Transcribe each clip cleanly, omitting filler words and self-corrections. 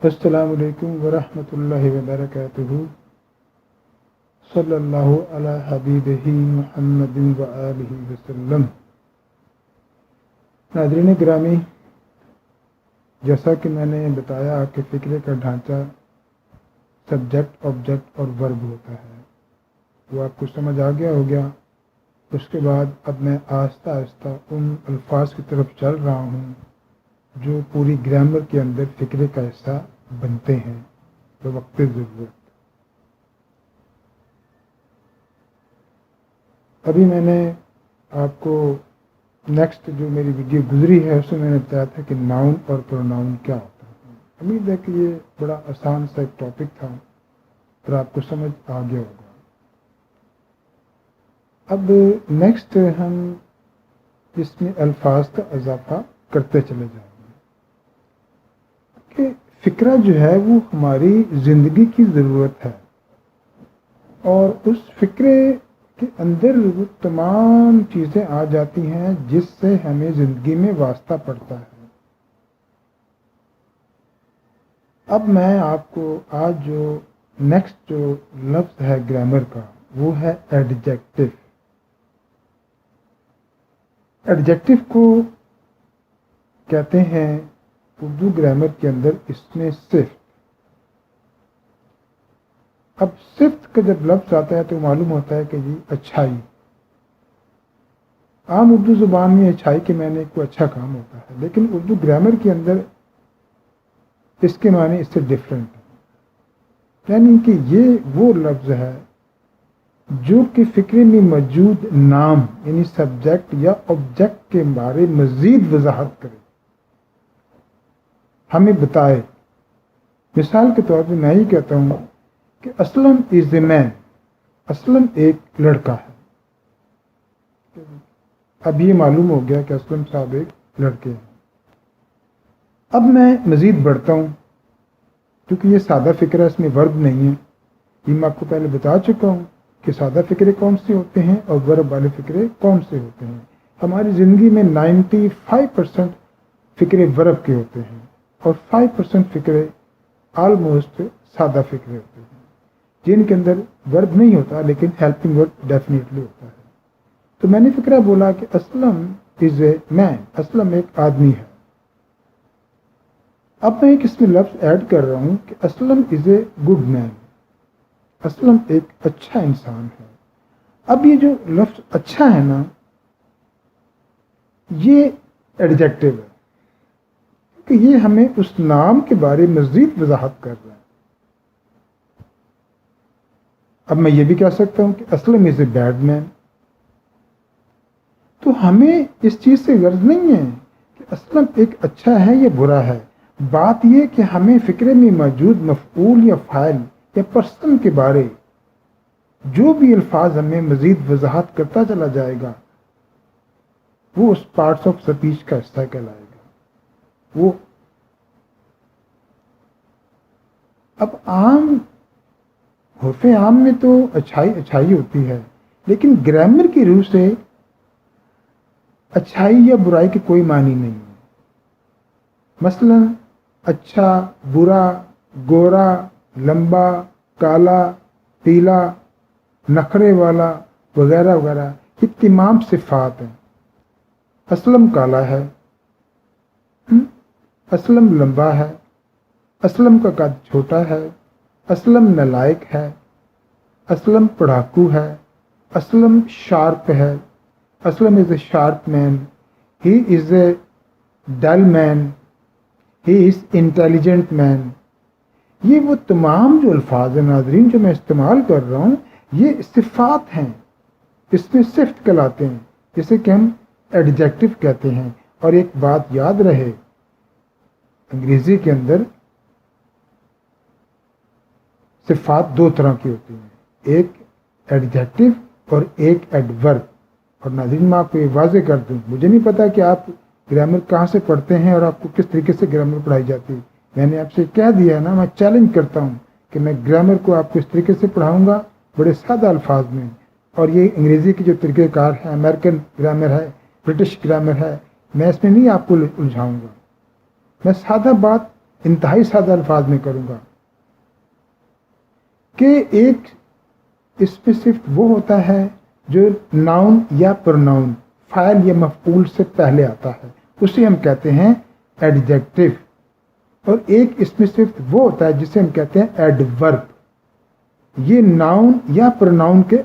अस्सलामु अलैकुम वरहमतुल्लाहि वबरकातुहू। सल्लल्लाहु अला हबीबिही मुहम्मदिन व आलिहि वसल्लम। नाज़रीन गिरामी, जैसा कि मैंने बताया कि फ़िक्रे का ढांचा सब्जेक्ट, ऑब्जेक्ट और वर्ब होता है, वो आपको समझ आ गया हो गया। उसके बाद अब मैं आहिस्ता आहिस्ता उन अल्फाज की तरफ चल रहा हूँ जो पूरी ग्रामर के अंदर फ़िक्रे का हिस्सा बनते हैं बवक्त ज़रूरत। अभी मैंने आपको नेक्स्ट जो मेरी वीडियो गुजरी है उसमें मैंने बताया था कि नाउन और प्रोनाउन क्या होता है। उम्मीद है कि ये बड़ा आसान सा एक टॉपिक था और आपको समझ आ गया होगा। अब नेक्स्ट हम इसमें अल्फाज का इजाफा करते चले जाएंगे कि फ़िक्रा जो है वो हमारी ज़िंदगी की ज़रूरत है और उस फ़िक्रे के अंदर वो तमाम चीज़ें आ जाती हैं जिससे हमें ज़िंदगी में वास्ता पड़ता है। अब मैं आपको आज जो नेक्स्ट जो लफ्ज़ है ग्रामर का वो है एडजेक्टिव। एडजेक्टिव को कहते हैं उर्दू ग्रामर के अंदर इसमें सिफ्त। अब सिफ्त का जब लफ्ज़ आता है तो मालूम होता है कि जी अच्छाई। आम उर्दू ज़ुबान में अच्छाई के माने कोई अच्छा काम होता है, लेकिन उर्दू ग्रामर के अंदर इसके माने इससे डिफरेंट है। यानी कि ये वो लफ्ज़ है जो कि फ़िक्रे में मौजूद नाम यानी सब्जेक्ट या ऑब्जेक्ट के बारे मज़ीद वजाहत करे, हमें बताए। मिसाल के तौर पर मैं ही कहता हूँ कि Aslam is a man, Aslam एक लड़का है। अब ये मालूम हो गया कि असलम साहब एक लड़के हैं। अब मैं मज़ीद बढ़ता हूँ, क्योंकि ये सादा फ़िक्रा, इसमें वर्ब नहीं है। ये मैं आपको पहले बता चुका हूँ कि सादा फ़िक्रे कौन से होते हैं और वर्ब वाले फ़िक्रे कौन से होते हैं। हमारी ज़िंदगी में 95% फ़िक्रे वर्ब के होते हैं और 5% फ़िक्रे आलमोस्ट सादा फ़िक्रे होते हैं, जिनके अंदर वर्ब नहीं होता लेकिन हेल्पिंग वर्ब डेफिनेटली होता है। तो मैंने फ़िक्रा बोला कि Aslam is a man, Aslam एक आदमी है। अब मैं एक इसमें लफ्ज़ ऐड कर रहा हूँ कि Aslam is a good man, Aslam एक अच्छा इंसान है। अब ये जो लफ्ज़ अच्छा है ना, ये एडजेक्टिव है कि ये हमें उस नाम के बारे में मज़ीद वजाहत कर रहा है। अब मैं ये भी कह सकता हूँ कि Aslam is a bad man. तो हमें इस चीज़ से गर्ज नहीं है कि असलम एक अच्छा है या बुरा है। बात यह कि हमें फ़िक्रे में मौजूद मफ़ऊल या फ़ाइल या पर्सन के बारे जो भी अल्फाज हमें मज़ीद वजाहत करता चला जाएगा वो उस पार्ट्स ऑफ स्पीच का हिस्सा कहलाएगा। वो अब आम हरफ़े आम में तो अच्छाई अच्छाई होती है, लेकिन ग्रामर की रूह से अच्छाई या बुराई की कोई मानी नहीं है। मसलन अच्छा, बुरा, गोरा, लंबा, काला, पीला, नखरे वाला वगैरह वगैरह, ये तमाम सिफात हैं। असलम काला है, असलम लंबा है, असलम का कद छोटा है, असलम नालायक है, असलम पढ़ाकू है, असलम शार्प है, Aslam is a sharp man, he is a dull man, he is intelligent man. ये वो तमाम जो अल्फाज हैं नाज़रीन जो मैं इस्तेमाल कर रहा हूँ, ये सिफ़ात हैं, इसमें सिफ्त कहलाते हैं, जिसे कि हम एडजेक्टिव कहते हैं। और एक बात याद रहे, अंग्रेज़ी के अंदर सिफ़ात दो तरह की होती हैं, एक एडजेक्टिव और एक एडवर्ब। और नाज़रीन मैं आपको ये वाज़े कर दूँ, मुझे नहीं पता कि आप ग्रामर कहाँ से पढ़ते हैं और आपको किस तरीके से ग्रामर पढ़ाई जाती है। मैंने आपसे कह दिया ना, मैं चैलेंज करता हूँ कि मैं ग्रामर को आपको इस तरीके से पढ़ाऊँगा, बड़े सादा अल्फाज में। और ये अंग्रेज़ी के जो तरीक़ेकार हैं, अमेरिकन ग्रामर है, ब्रिटिश ग्रामर है, मैं इसमें नहीं आपको उलझाऊँगा। मैं सादा बात इंतहाई सादा अल्फाज में करूँगा कि एक इसमें सिर्फ वो होता है जो नाउन या प्रोनाउन फाइल या मफऊल से पहले आता है, उसे हम कहते हैं एडजेक्टिव। और एक इसमें सिर्फ वो होता है जिसे हम कहते हैं एडवर्ब। ये नाउन या प्रोनाउन के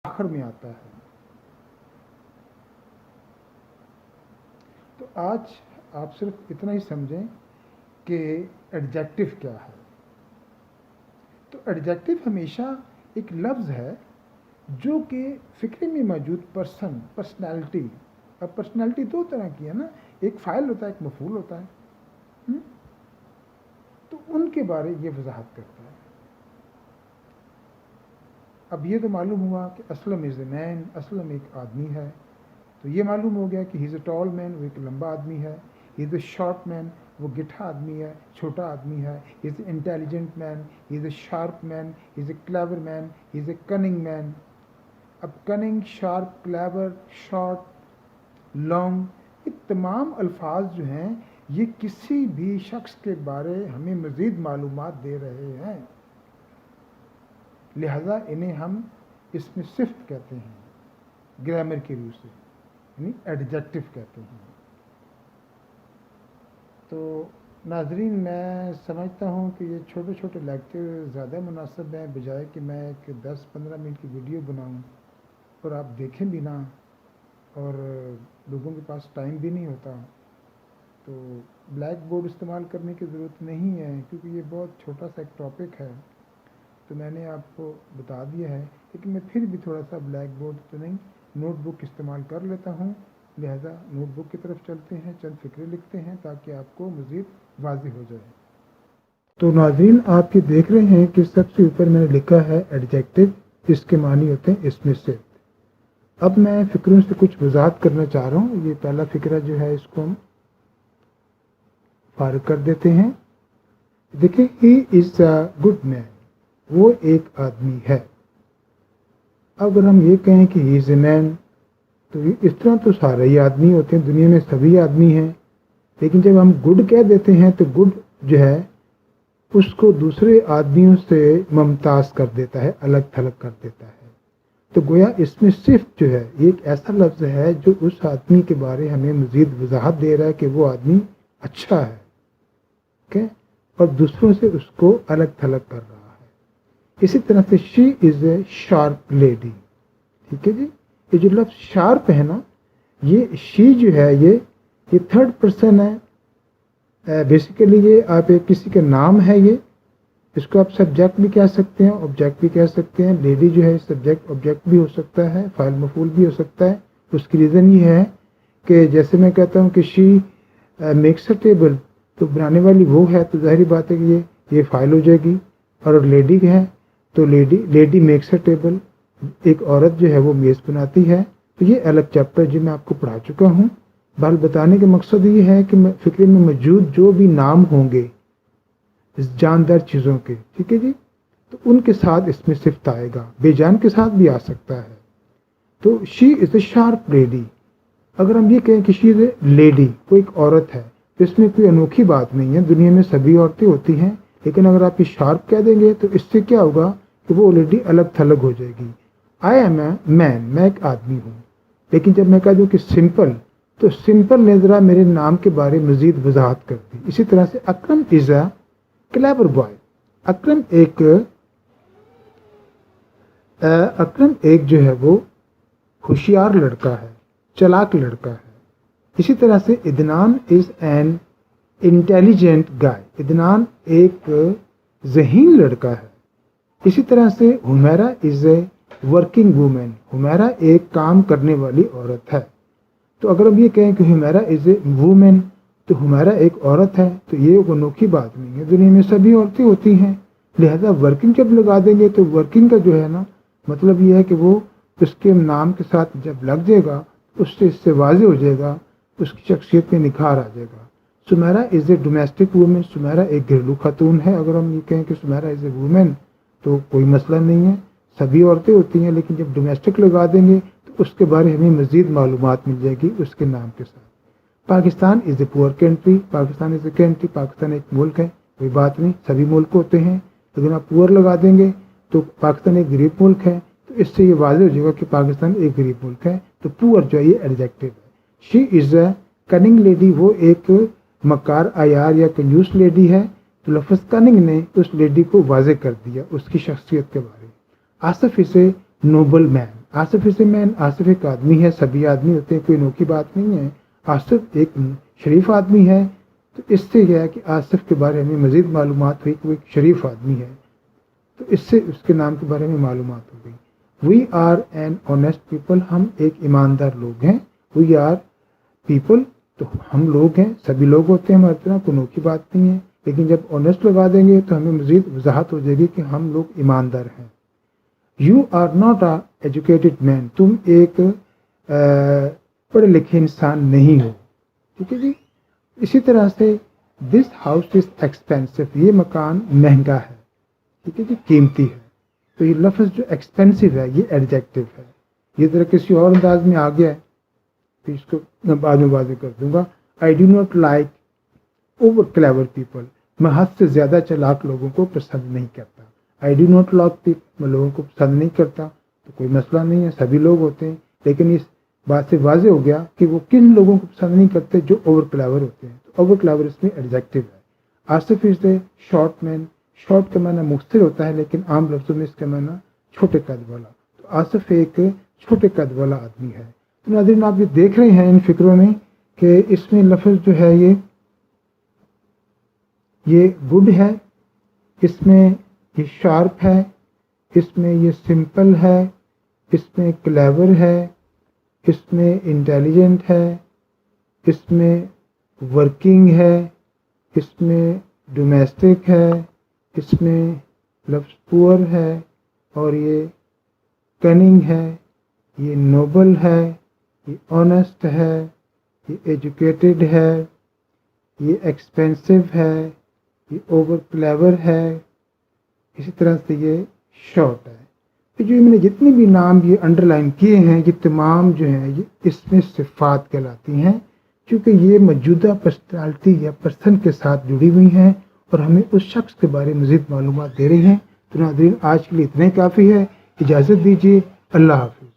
आखिर में आता है। तो आज आप सिर्फ इतना ही समझें कि एडजेक्टिव क्या है। तो एडजेक्टिव हमेशा एक लफ्ज़ है जो कि फ़िक्रे में मौजूद पर्सनैलिटी। अब पर्सनैलिटी दो तरह की है ना, एक फ़ाइल होता है, एक मफ़ूल होता है। तो उनके बारे ये वजाहत करता है। अब ये तो मालूम हुआ कि Aslam is a man, Aslam एक आदमी है। तो ये मालूम हो गया कि he is a tall man, वो एक लंबा आदमी है। He is a short man, वो गिट्ठा आदमी है, छोटा आदमी है। He is intelligent man, he is a sharp man, he is a clever man, he is a cunning man. अब cunning, sharp, clever, short, long, ये तमाम अल्फाज जो हैं ये किसी भी शख्स के बारे हमें मज़ीद मालूमात दे रहे हैं। लिहाजा इन्हें हम इसमें सिफ्त कहते हैं, ग्रामर की रूह से, यानी एडजेक्टिव कहते हैं। तो नाजरीन, मैं समझता हूँ कि ये छोटे छोटे लेक्चर ज़्यादा मुनासिब हैं, बजाय कि मैं एक 10-15 मिनट की वीडियो बनाऊँ और आप देखें भी ना, और लोगों के पास टाइम भी नहीं होता। तो ब्लैक बोर्ड इस्तेमाल करने की ज़रूरत नहीं है, क्योंकि ये बहुत छोटा सा एक टॉपिक है। तो मैंने आपको बता दिया है, लेकिन मैं फिर भी थोड़ा सा ब्लैक बोर्ड तो नहीं, नोटबुक इस्तेमाल कर लेता हूँ। लिहाजा नोटबुक की तरफ चलते हैं, चंद फ़िक्रे लिखते हैं ताकि आपको मज़ीद वाज़ेह हो जाए। तो नाज़रीन, आप ये देख रहे हैं कि सबसे ऊपर मैंने लिखा है एडजेक्टिव, इसके मानी होते हैं इसमें से। अब मैं फ़िक्रों से कुछ वजाहत करना चाह रहा हूँ। ये पहला फ़िक्रा जो है इसको हम फारिग कर देते हैं। देखिए, ही इज़ अ गुड मैन, वो एक आदमी है। अगर हम ये कहें कि ही इज़ ए मैन, तो इस तरह तो सारे ही आदमी होते हैं, दुनिया में सभी आदमी हैं। लेकिन जब हम गुड कह देते हैं तो गुड जो है उसको दूसरे आदमियों से मुमताज़ कर देता है, अलग थलग कर देता है। तो गोया इसमें सिर्फ जो है ये एक ऐसा लफ्ज़ है जो उस आदमी के बारे हमें मज़ीद वजाहत दे रहा है कि वो आदमी अच्छा है, ठीक है, और दूसरों से उसको अलग थलग कर रहा है। इसी तरह से she is a sharp lady, ठीक है जी। ये जो लफ्ज़ शार्प है ना, ये शी जो है ये थर्ड पर्सन है। बेसिकली ये आप एक किसी का नाम है, ये इसको आप सब्जेक्ट भी कह सकते हैं, ऑब्जेक्ट भी कह सकते हैं। लेडी जो है सब्जेक्ट ऑब्जेक्ट भी हो सकता है, फाइल मफूल भी हो सकता है। उसकी रीज़न ये है कि जैसे मैं कहता हूँ कि शी मेक्स अ टेबल, तो बनाने वाली वो है, तो जाहिर बात है कि ये फाइल हो जाएगी। और लेडी है तो लेडी मेक्स अ टेबल, एक औरत जो है वो मेज़ बनाती है। तो ये अलग चैप्टर जो मैं आपको पढ़ा चुका हूँ। बाल बताने का मकसद ये है कि फ़िक्रे में मौजूद जो भी नाम होंगे जानदार चीज़ों के, ठीक है जी, तो उनके साथ इसमें सिफ्त आएगा, बेजान के साथ भी आ सकता है। तो she is a sharp lady. अगर हम ये कहें कि शी इज़ ए लेडी, वो एक औरत है, तो इसमें कोई अनोखी बात नहीं है, दुनिया में सभी औरतें होती हैं। लेकिन अगर आप ये शार्प कह देंगे तो इससे क्या होगा कि वो ऑलरेडी अलग थलग हो जाएगी। आई एम ए मैन, मैं एक आदमी हूँ। लेकिन जब मैं कह दूँ कि सिंपल, तो सिंपल ने ज़रा मेरे नाम के बारे में मज़ीद वजाहत कर दी। इसी तरह से अकरम इज़ अ क्लेवर बॉय। अकरम एक जो है वो होशियार लड़का है, चालाक लड़का है। इसी तरह से इदनान इज़ एन इंटेलिजेंट गाय, इदनान एक ज़हीन लड़का है। इसी तरह से Humaira is a working women, Humaira एक काम करने वाली औरत है। तो अगर हम ये कहें कि हुमैरा इज़ ए वूमेन, तो हुमैरा एक औरत है, तो ये एक अनोखी बात नहीं है, दुनिया में सभी औरतें होती हैं। लिहाजा वर्किंग जब लगा देंगे तो वर्किंग का जो है ना मतलब ये है कि वो उसके नाम के साथ जब लग जाएगा उससे इससे वाज़ेह हो जाएगा, उसकी शख्सियत में निखार आ जाएगा। Sumera is a domestic women, Sumera एक घरेलू खातून है। अगर हम ये कहें कि सुमेरा इज़ ए वूमेन तो कोई मसला नहीं है, सभी औरतें होती हैं। लेकिन जब डोमेस्टिक लगा देंगे तो उसके बारे में हमें मज़ीद मालूमात मिल जाएगी उसके नाम के साथ। Pakistan is a poor country, Pakistan is a country, Pakistan एक मुल्क है, कोई बात नहीं, सभी मुल्क होते हैं। लेकिन आप पुअर लगा देंगे तो पाकिस्तान एक गरीब मुल्क है, तो इससे ये वाज़ेह हो जाएगा कि पाकिस्तान एक गरीब मुल्क है। तो पुअर जो है ये एडजेक्टिव है। She is a cunning lady, वो एक मकार आयार या कंजूस लेडी है। तो लफ्ज़ कनिंग ने उस लेडी को वाज़ेह कर दिया उसकी शख्सियत के बारे में। Asif is a noble man, Asif is a man, Asif एक आदमी है, सभी आदमी होते हैं, कोई अनोखी बात नहीं है। आसिफ एक शरीफ आदमी है, तो इससे यह है कि आसिफ के बारे में मज़ीद मालूमात हुई कि वो एक शरीफ आदमी है, तो इससे उसके नाम के बारे में मालूमात हो गई। We are an honest people, हम एक ईमानदार लोग हैं। वी आर पीपल, तो हम लोग हैं, सभी लोग होते हैं हमारी तरह, कोई अनोखी बात नहीं है। लेकिन जब ऑनेस्ट लगा देंगे तो हमें मज़ीद वजाहत हो जाएगी कि हम लोग ईमानदार हैं। You are not a educated man, तुम एक पढ़े लिखे इंसान नहीं हो। ठीक है जी। इसी तरह से दिस हाउस इज एक्सपेंसिव, ये मकान महंगा है। ठीक है जी, कीमती है। तो ये लफ्ज़ जो एक्सपेंसिव है ये एडजेक्टिव है। ये ज़रा किसी और अंदाज में आ गया है तो इसको मैं बाद में कर दूंगा। I do not like over clever people, मैं हद से ज़्यादा चालाक लोगों को पसंद नहीं करता। I do not like people, मैं लोगों को पसंद नहीं करता, तो कोई मसला नहीं है, सभी लोग होते हैं। लेकिन इस बात से वाजे हो गया कि वो किन लोगों को पसंद नहीं करते, जो ओवर क्लेवर होते हैं। तो ओवर क्लेवर इसमें एडजेक्टिव है। Asif is a short man, short का माना मुख्तलिफ होता है, लेकिन आम लफ्ज़ों में इसका माना छोटे कद वाला। तो आसिफ एक छोटे कद वाला आदमी है। तो नाज़रीन, आप ये देख रहे हैं इन फिक्रों में कि इसमें लफ्ज़ जो है ये गुड है, इसमें ये शार्प है, इसमें ये सिंपल है, इसमें क्लेवर है, इसमें इंटेलिजेंट है, इसमें वर्किंग है, इसमें डोमेस्टिक है, इसमें लफ्ज़ पुअर है, और ये कनिंग है, ये नोबल है, ये ऑनेस्ट है, ये एजुकेटेड है, ये एक्सपेंसिव है, ये ओवर क्लेवर है, इसी तरह से ये शॉर्ट है। तो जो मैंने जितने भी नाम ये अंडरलाइन किए हैं, ये तमाम जो हैं ये इसमें सिफ़ात कहलाती हैं, क्योंकि ये मौजूदा पर्सनालिटी या पर्सन के साथ जुड़ी हुई हैं और हमें उस शख्स के बारे में मज़ीद मालूमात दे रही हैं। तो नाज़रीन, आज के लिए इतना ही काफ़ी है। इजाज़त दीजिए। अल्लाह हाफ़िज़।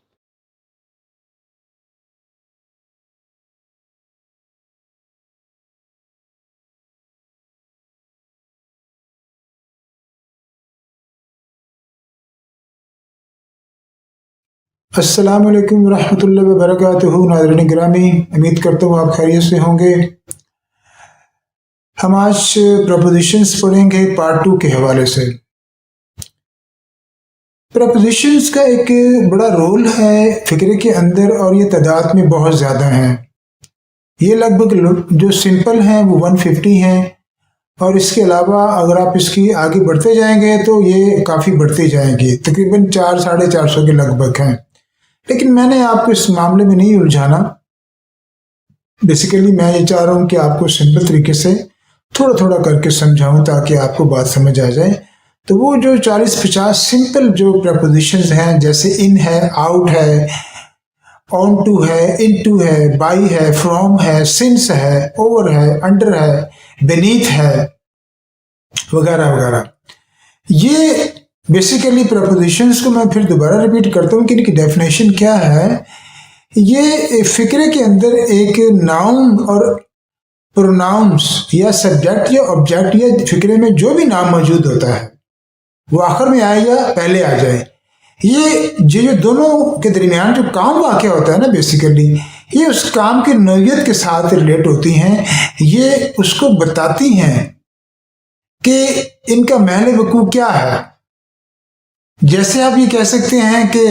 अस्सलामु अलैकुम रहमतुल्लाहि व बरकातुहू। नाज़रीन गिरामी, उम्मीद करता हूँ आप खैरियत से होंगे। हम आज प्रपोजिशंस पढ़ेंगे पार्ट 2 के हवाले से। प्रपोजिशंस का एक बड़ा रोल है फिक्रे के अंदर और ये तादाद में बहुत ज़्यादा हैं। ये लगभग जो सिंपल हैं वो 150 हैं, और इसके अलावा अगर आप इसकी आगे बढ़ते जाएंगे तो ये काफ़ी बढ़ते जाएंगे, तकरीबन 400-450 के लगभग हैं। लेकिन मैंने आपको इस मामले में नहीं उलझाना। बेसिकली मैं ये चाह रहा हूँ कि आपको सिंपल तरीके से थोड़ा थोड़ा करके समझाऊं ताकि आपको बात समझ आ जाए। तो वो जो 40-50 सिंपल जो प्रपोजिशंस हैं, जैसे इन है, आउट है, ऑन टू है, इन टू है, बाई है, फ्रॉम है, सिंस है, ओवर है, अंडर है, बेनीथ है, वगैरह वगैरह। ये बेसिकली प्रपोजिशंस को मैं फिर दोबारा रिपीट करता हूँ कि इनकी डेफिनेशन क्या है। ये फिक्रे के अंदर एक नाउन और प्रोनाउंस या सब्जेक्ट या ऑब्जेक्ट या फिक्रे में जो भी नाम मौजूद होता है वो आखिर में आए या पहले आ जाए। ये जो दोनों के दरमियान जो काम वाक़या होता है ना, बेसिकली ये उस काम की नौइयत के साथ रिलेट होती हैं। ये उसको बताती हैं कि इनका महल वकूअ क्या है। जैसे आप ये कह सकते हैं कि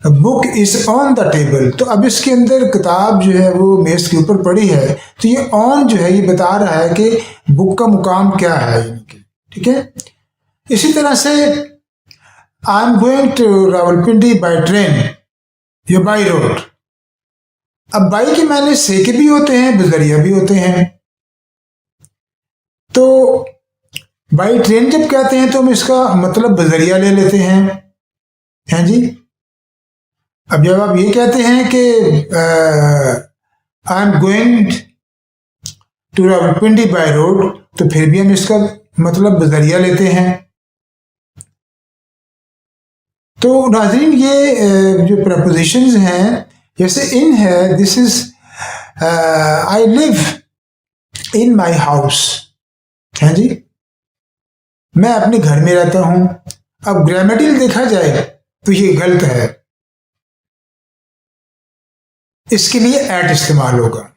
book is on the table, तो अब इसके अंदर किताब जो है वो मेज के ऊपर पड़ी है, तो ये ऑन जो है ये बता रहा है कि बुक का मुकाम क्या है इनके। ठीक है। इसी तरह से I am going to Rawalpindi by train या बाय रोड। अब बाई के माने से के भी होते हैं, बजरिया भी होते हैं। तो बाई ट्रेन जब कहते हैं तो हम इसका मतलब बजरिया ले लेते हैं जी। अब जब आप ये कहते हैं कि I am going to Rawalpindi by road, तो फिर भी हम इसका मतलब बजरिया लेते हैं। तो नाज़रीन, ये जो प्रपोजिशंस हैं, जैसे इन है, this is I live in my house, है जी, मैं अपने घर में रहता हूं। अब ग्रामेटिकल देखा जाए तो ये गलत है। इसके लिए एट इस्तेमाल होगा।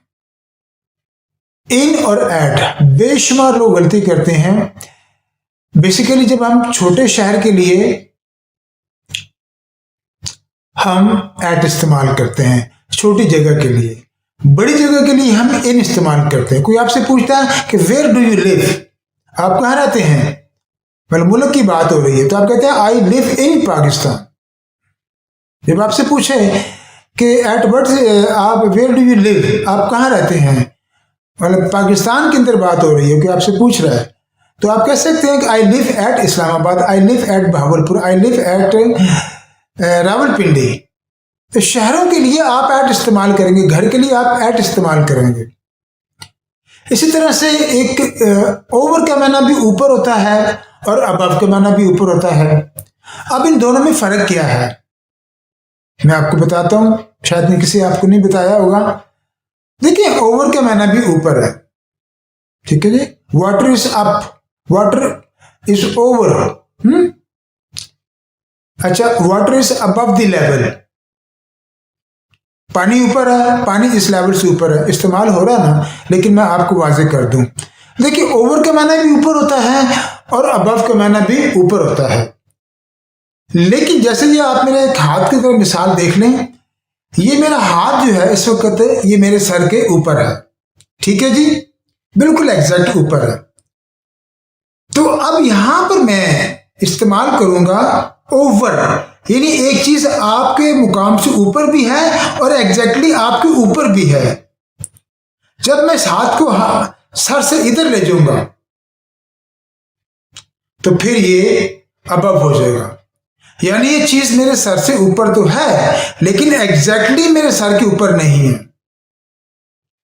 इन और एट बेशुमार लोग गलती करते हैं। बेसिकली जब हम छोटे शहर के लिए हम एट इस्तेमाल करते हैं, छोटी जगह के लिए। बड़ी जगह के लिए हम इन इस्तेमाल करते हैं। कोई आपसे पूछता है कि वेयर डू यू लिव, आप कहाँ रहते हैं, मतलब मुल्क की बात हो रही है, तो आप कहते हैं आई लिव इन पाकिस्तान। जब आपसे पूछे कि एट वर्ड आप वेयर डू यू लिव, आप कहाँ रहते हैं, मतलब पाकिस्तान के अंदर बात हो रही है, कोई आपसे पूछ रहा है, तो आप कह सकते हैं कि I live at Islamabad, I live at Bahawalpur, I live at Rawalpindi. तो शहरों के लिए आप एट इस्तेमाल करेंगे, घर के लिए आप एट इस्तेमाल करेंगे। इसी तरह से एक ओवर का माना भी ऊपर होता है और अबव का माना भी ऊपर होता है। अब इन दोनों में फर्क क्या है मैं आपको बताता हूं, शायद नहीं किसी आपको नहीं बताया होगा। देखिए ओवर का माना भी ऊपर है, ठीक है जी। Water is up, water is over. अच्छा, water is above the level, पानी ऊपर है, पानी इस लेवल से ऊपर है, इस्तेमाल हो रहा है ना, लेकिन मैं आपको वाजे कर दूं। देखिए ओवर का माना भी ऊपर होता है और अबव का माना भी ऊपर होता है। लेकिन जैसे ये आप मेरे एक हाथ की तरह मिसाल देख लें, ये मेरा हाथ जो है इस वक्त ये मेरे सर के ऊपर है, ठीक है जी, बिल्कुल एग्जैक्ट ऊपर है। तो अब यहां पर मैं इस्तेमाल करूंगा ओवर, यानी एक चीज आपके मुकाम से ऊपर भी है और एग्जैक्टली आपके ऊपर भी है। जब मैं इस हाथ को सर से इधर ले जाऊंगा तो फिर ये अबव हो जाएगा, यानी ये चीज मेरे सर से ऊपर तो है लेकिन एग्जैक्टली मेरे सर के ऊपर नहीं है।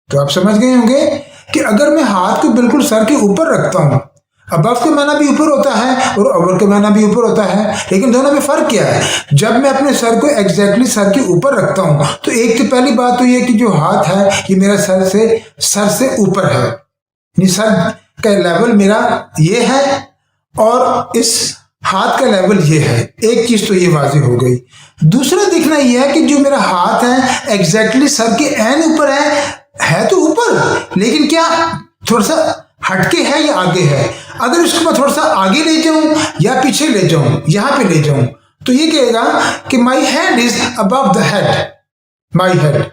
तो आप समझ गए होंगे कि अगर मैं हाथ को बिल्कुल सर के ऊपर रखता हूं, अबव का माना भी ऊपर होता है और ओवर का माना भी ऊपर होता है, लेकिन दोनों में फर्क क्या है। जब मैं अपने सर को एग्जैक्टली सर के ऊपर रखता हूं तो एक तो पहली बात तो ये कि जो हाथ है ये मेरा सर से ऊपर है, सर का लेवल मेरा ये है और इस हाथ का लेवल ये है। एक चीज तो ये वाज़ेह हो गई। दूसरा देखना यह है कि जो मेरा हाथ है एग्जैक्टली सर के एन ऊपर है तो ऊपर, लेकिन क्या थोड़ा सा हटके है या आगे है। अगर इसको मैं थोड़ा सा आगे ले जाऊं या पीछे ले जाऊं, यहां पे ले जाऊं, तो ये कहेगा कि my hand is above the head, my head.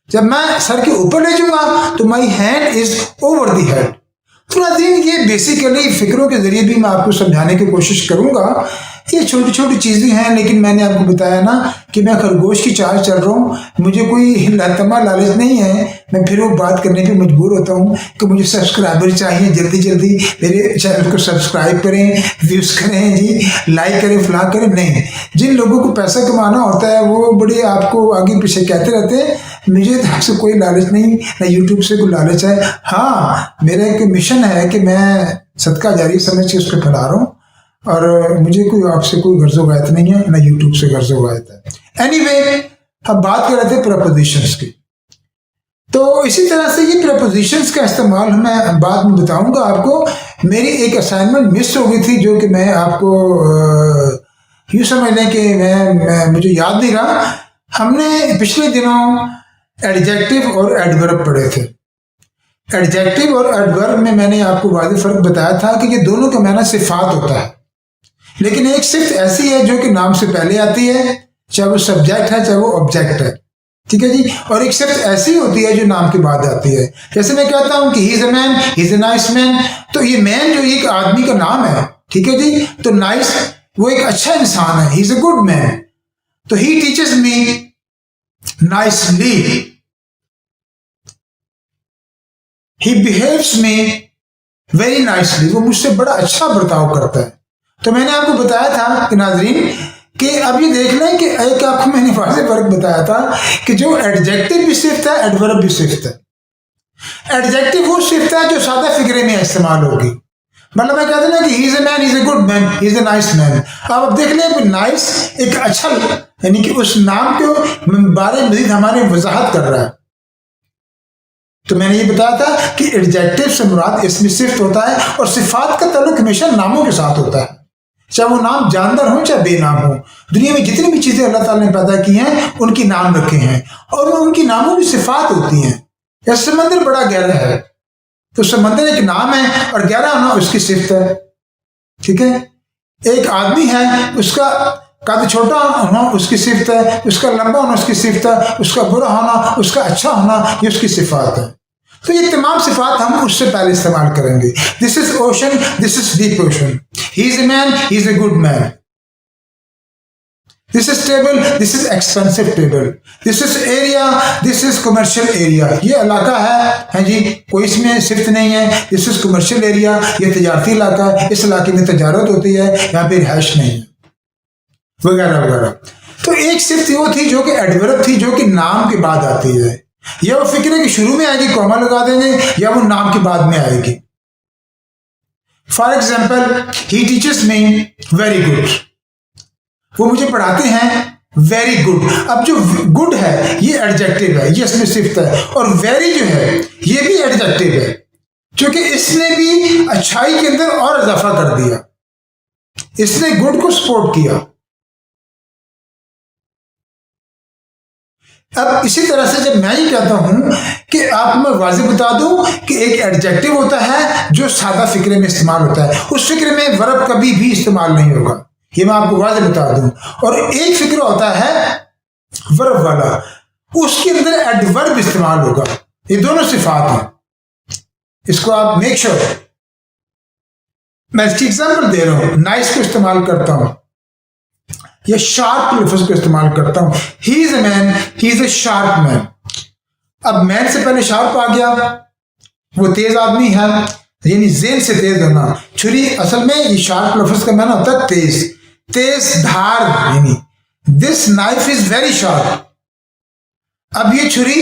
जब मैं सर के ऊपर ले जाऊंगा तो my hand is over the head. तो नाज़रीन ये बेसिकली फिक्रों के जरिए भी मैं आपको समझाने की कोशिश करूंगा। ये छोटी छोटी चीज़ें हैं, लेकिन मैंने आपको बताया ना कि मैं खरगोश की चाल चल रहा हूँ, मुझे कोई तमा लालच नहीं है। मैं फिर वो बात करने पे मजबूर होता हूँ कि मुझे सब्सक्राइबर चाहिए, जल्दी जल्दी मेरे चैनल को सब्सक्राइब करें, व्यूज़ करें जी, लाइक करें, फला करें। नहीं, जिन लोगों को पैसा कमाना होता है वो बड़े आपको आगे पीछे कहते रहते हैं। मुझे तो आपसे कोई लालच नहीं, ना यूट्यूब से कोई लालच है। हाँ, मेरा एक मिशन है कि मैं सदका जारी समझ के उसको फैला रहा हूँ और मुझे कोई आपसे कोई गर्ज़ो गायत नहीं है, ना यूट्यूब से गर्ज़ो गायत है। एनीवे, अब बात कर रहे थे प्रपोजिशंस की। तो इसी तरह से ये प्रपोजिशंस का इस्तेमाल मैं बाद में बताऊंगा आपको। मेरी एक असाइनमेंट मिस हो गई थी जो कि मैं आपको यूँ समझ लें कि मैं मुझे याद नहीं रहा। हमने पिछले दिनों एडजेक्टिव और एडवर्ब पढ़े थे। एडजेक्टिव और एडवर्ब में मैंने आपको वाज़ेह फ़र्क बताया था कि ये दोनों का माना सिफात होता है, लेकिन एक सिफ्त ऐसी है जो कि नाम से पहले आती है, चाहे वो सब्जेक्ट है चाहे वो ऑब्जेक्ट है, ठीक है जी। और एक सिफ्त ऐसी होती है जो नाम के बाद आती है। जैसे मैं कहता हूं कि ही is a man, he is a nice man, तो ये मैन जो एक आदमी का नाम है, ठीक है जी। तो नाइस वो एक अच्छा इंसान है, he is a good man. तो he teaches me nicely, he behaves me very nicely, वो मुझसे बड़ा अच्छा बर्ताव करता है। तो मैंने आपको बताया था कि नाजरीन कि अब ये देख लें कि एक आपको मैंने वाज़ेह फर्क बताया था कि जो एडजेक्टिव भी सिफ्त है, एडवर्ब भी सिफ्त है। एडजेक्टिव वो सिफ्त है जो सादा फिक्रे में इस्तेमाल होगी। मतलब मैं कहता ना कि ही is a man, he is a good man, he is a nice man. अब देख लें कि नाइस एक अच्छा, यानी कि उस नाम के बारे में मजीद हमारे वजाहत कर रहा है। तो मैंने ये बताया था कि एडजेक्टिव से मुराद इसमें सिफ्त होता है और सिफात का ताल्लुक हमेशा नामों के साथ होता है। चाहे वो नाम जानदार हो चाहे बेनाम हो। दुनिया में जितनी भी चीजें अल्लाह ताला ने पैदा की हैं उनकी नाम रखे हैं और वो उनकी नामों की सिफात होती हैं। या समंदर बड़ा गहरा है तो समंदर एक नाम है और गहरा होना उसकी सिफत है, ठीक है। एक आदमी है, उसका कद छोटा होना उसकी सिफत है, उसका लंबा होना उसकी सिफत है, उसका बुरा होना, उसका अच्छा होना ये उसकी सिफात है। तो ये तमाम सिफात हम उससे पहले इस्तेमाल करेंगे। This is ocean, this is deep ocean, he is a man, he is a good man, this is table, this is expensive table, this is area, this is commercial area. ये इलाका है जी, कोई इसमें सिर्फ नहीं है, दिस इज कमर्शियल एरिया, ये तजारती इलाका है, इस इलाके में तजारत होती है, यहाँ पे रिहाइश नहीं है, वगैरह वगैरह। तो एक सिर्फ वो थी जो कि एडवर्ब थी, जो कि नाम के बाद आती है। या वो फिक्र के शुरू में आएगी, कॉमा लगा देंगे, या वो नाम के बाद में आएगी। For example, he teachers me very good, वो मुझे पढ़ाते हैं वेरी गुड। अब जो गुड है ये एडजेक्टिव है, ये इसमें सिफ्त है, और वेरी जो है ये भी एडजेक्टिव है, क्योंकि इसने भी अच्छाई के अंदर और इजाफा कर दिया, इसने गुड को सपोर्ट किया। अब इसी तरह से जब मैं ये कहता हूं कि आप मैं वाज़ेह बता दूं कि एक एडजेक्टिव होता है जो सादा फिक्रे में इस्तेमाल होता है, उस फिक्रे में वर्ब कभी भी इस्तेमाल नहीं होगा, ये मैं आपको वाज़ेह बता दूं। और एक फिक्र होता है वर्ब वाला, उसके अंदर एडवर्ब इस्तेमाल होगा। ये दोनों सिफात हैं, इसको आप मेक श्योर। मैं इसकी एग्जाम्पल दे रहा हूं, नाइस को इस्तेमाल करता हूं या शार्प लफ्ज को इस्तेमाल करता हूं। ही is a man, he is A sharp man. अब मैन से पहले शार्प आ गया, वो तेज आदमी है, यानी जेन से तेज होना। छुरी असल में ये शार्प लफ्ज का माना होता है तेज, तेज धार, यानी this knife is very sharp. अब ये छुरी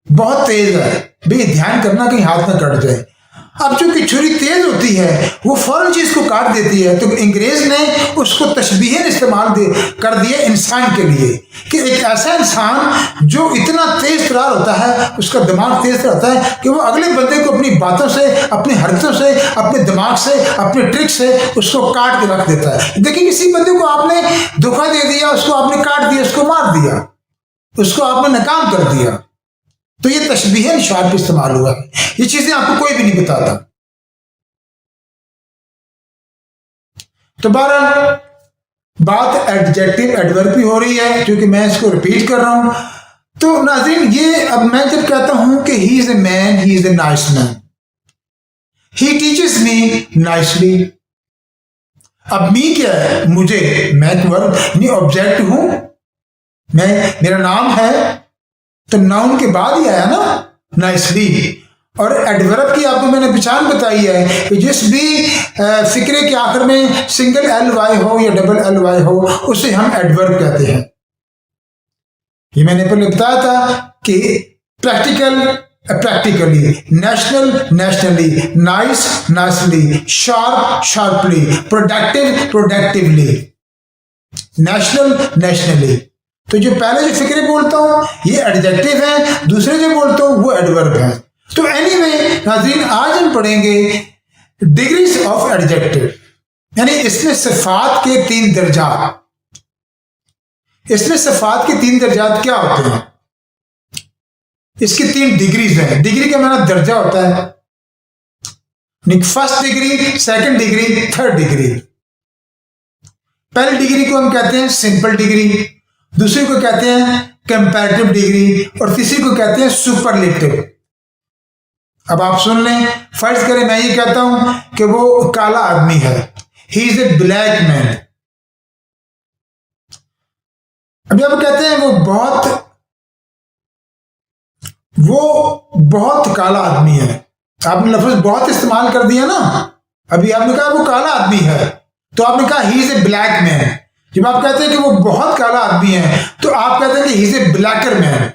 बहुत तेज है, भाई ध्यान करना कहीं हाथ ना कट जाए। अब चूंकि छुरी तेज होती है वो फौरन चीज को काट देती है, तो अंग्रेज ने उसको तशबीहन इस्तेमाल कर दिया इंसान के लिए कि एक ऐसा इंसान जो इतना तेज तरार होता है, उसका दिमाग तेज तरार होता है कि वो अगले बंदे को अपनी बातों से, अपनी हरकतों से, अपने दिमाग से, अपने ट्रिक से उसको काट के रख देता है। देखिए किसी बंदे को आपने धोखा दे दिया, उसको आपने काट दिया, उसको मार दिया, उसको आपने नाकाम कर दिया, तो ये तशबीहन शार्प इस्तेमाल हुआ है। ये चीजें आपको कोई भी नहीं बताता। तो बहरहाल बात एडजेक्टिव एडवर्ब की हो रही है, क्योंकि मैं इसको रिपीट कर रहा हूं। तो नाज़रीन, ये अब मैं जब कहता हूं कि ही is a man, he is a nice man, he teaches me nicely. अब मी क्या है? मुझे, मैं एक वर्ब नहीं ऑब्जेक्ट हूं, मैं, मेरा नाम है, तो नाउन के बाद ही आया ना नाइसली। और एडवर्ब की आपको मैंने पहचान बताई है कि जिस भी फिक्रे के आखिर में सिंगल एल वाई हो या डबल एल वाई हो उसे हम एडवर्ब कहते हैं। ये मैंने पहले बताया था कि practical practically, national nationally, nice nicely, sharp sharply, productive productively, national nationally. तो जो पहले जो फिक्रे बोलता हूं ये एडजेक्टिव है, दूसरे जो बोलता हूं वो एडवर्ब है। तो एनीवे नाज़रीन, आज हम पढ़ेंगे डिग्रीज ऑफ एडजेक्टिव, यानी इसमें सिफात के 3 दर्जात। इसमें सिफात के 3 दर्जात क्या होते हैं? इसकी 3 डिग्रीज हैं। डिग्री का माना दर्जा होता है, first degree, second degree, third degree. पहली डिग्री को हम कहते हैं सिंपल डिग्री, दूसरी को कहते हैं कंपैरेटिव डिग्री, और तीसरी को कहते हैं सुपरलेटिव। अब आप सुन लें, फर्ज करें मैं ये कहता हूं कि वो काला आदमी है, he is A black man. अब जब कहते हैं वो बहुत काला आदमी है, आपने लफ्ज बहुत इस्तेमाल कर दिया ना। अभी आपने कहा वो काला आदमी है, तो आपने कहा ही इज ए ब्लैक मैन। जब आप कहते हैं कि वो बहुत काला आदमी है तो आप कहते हैं कि ही इज ए ब्लैकर मैन।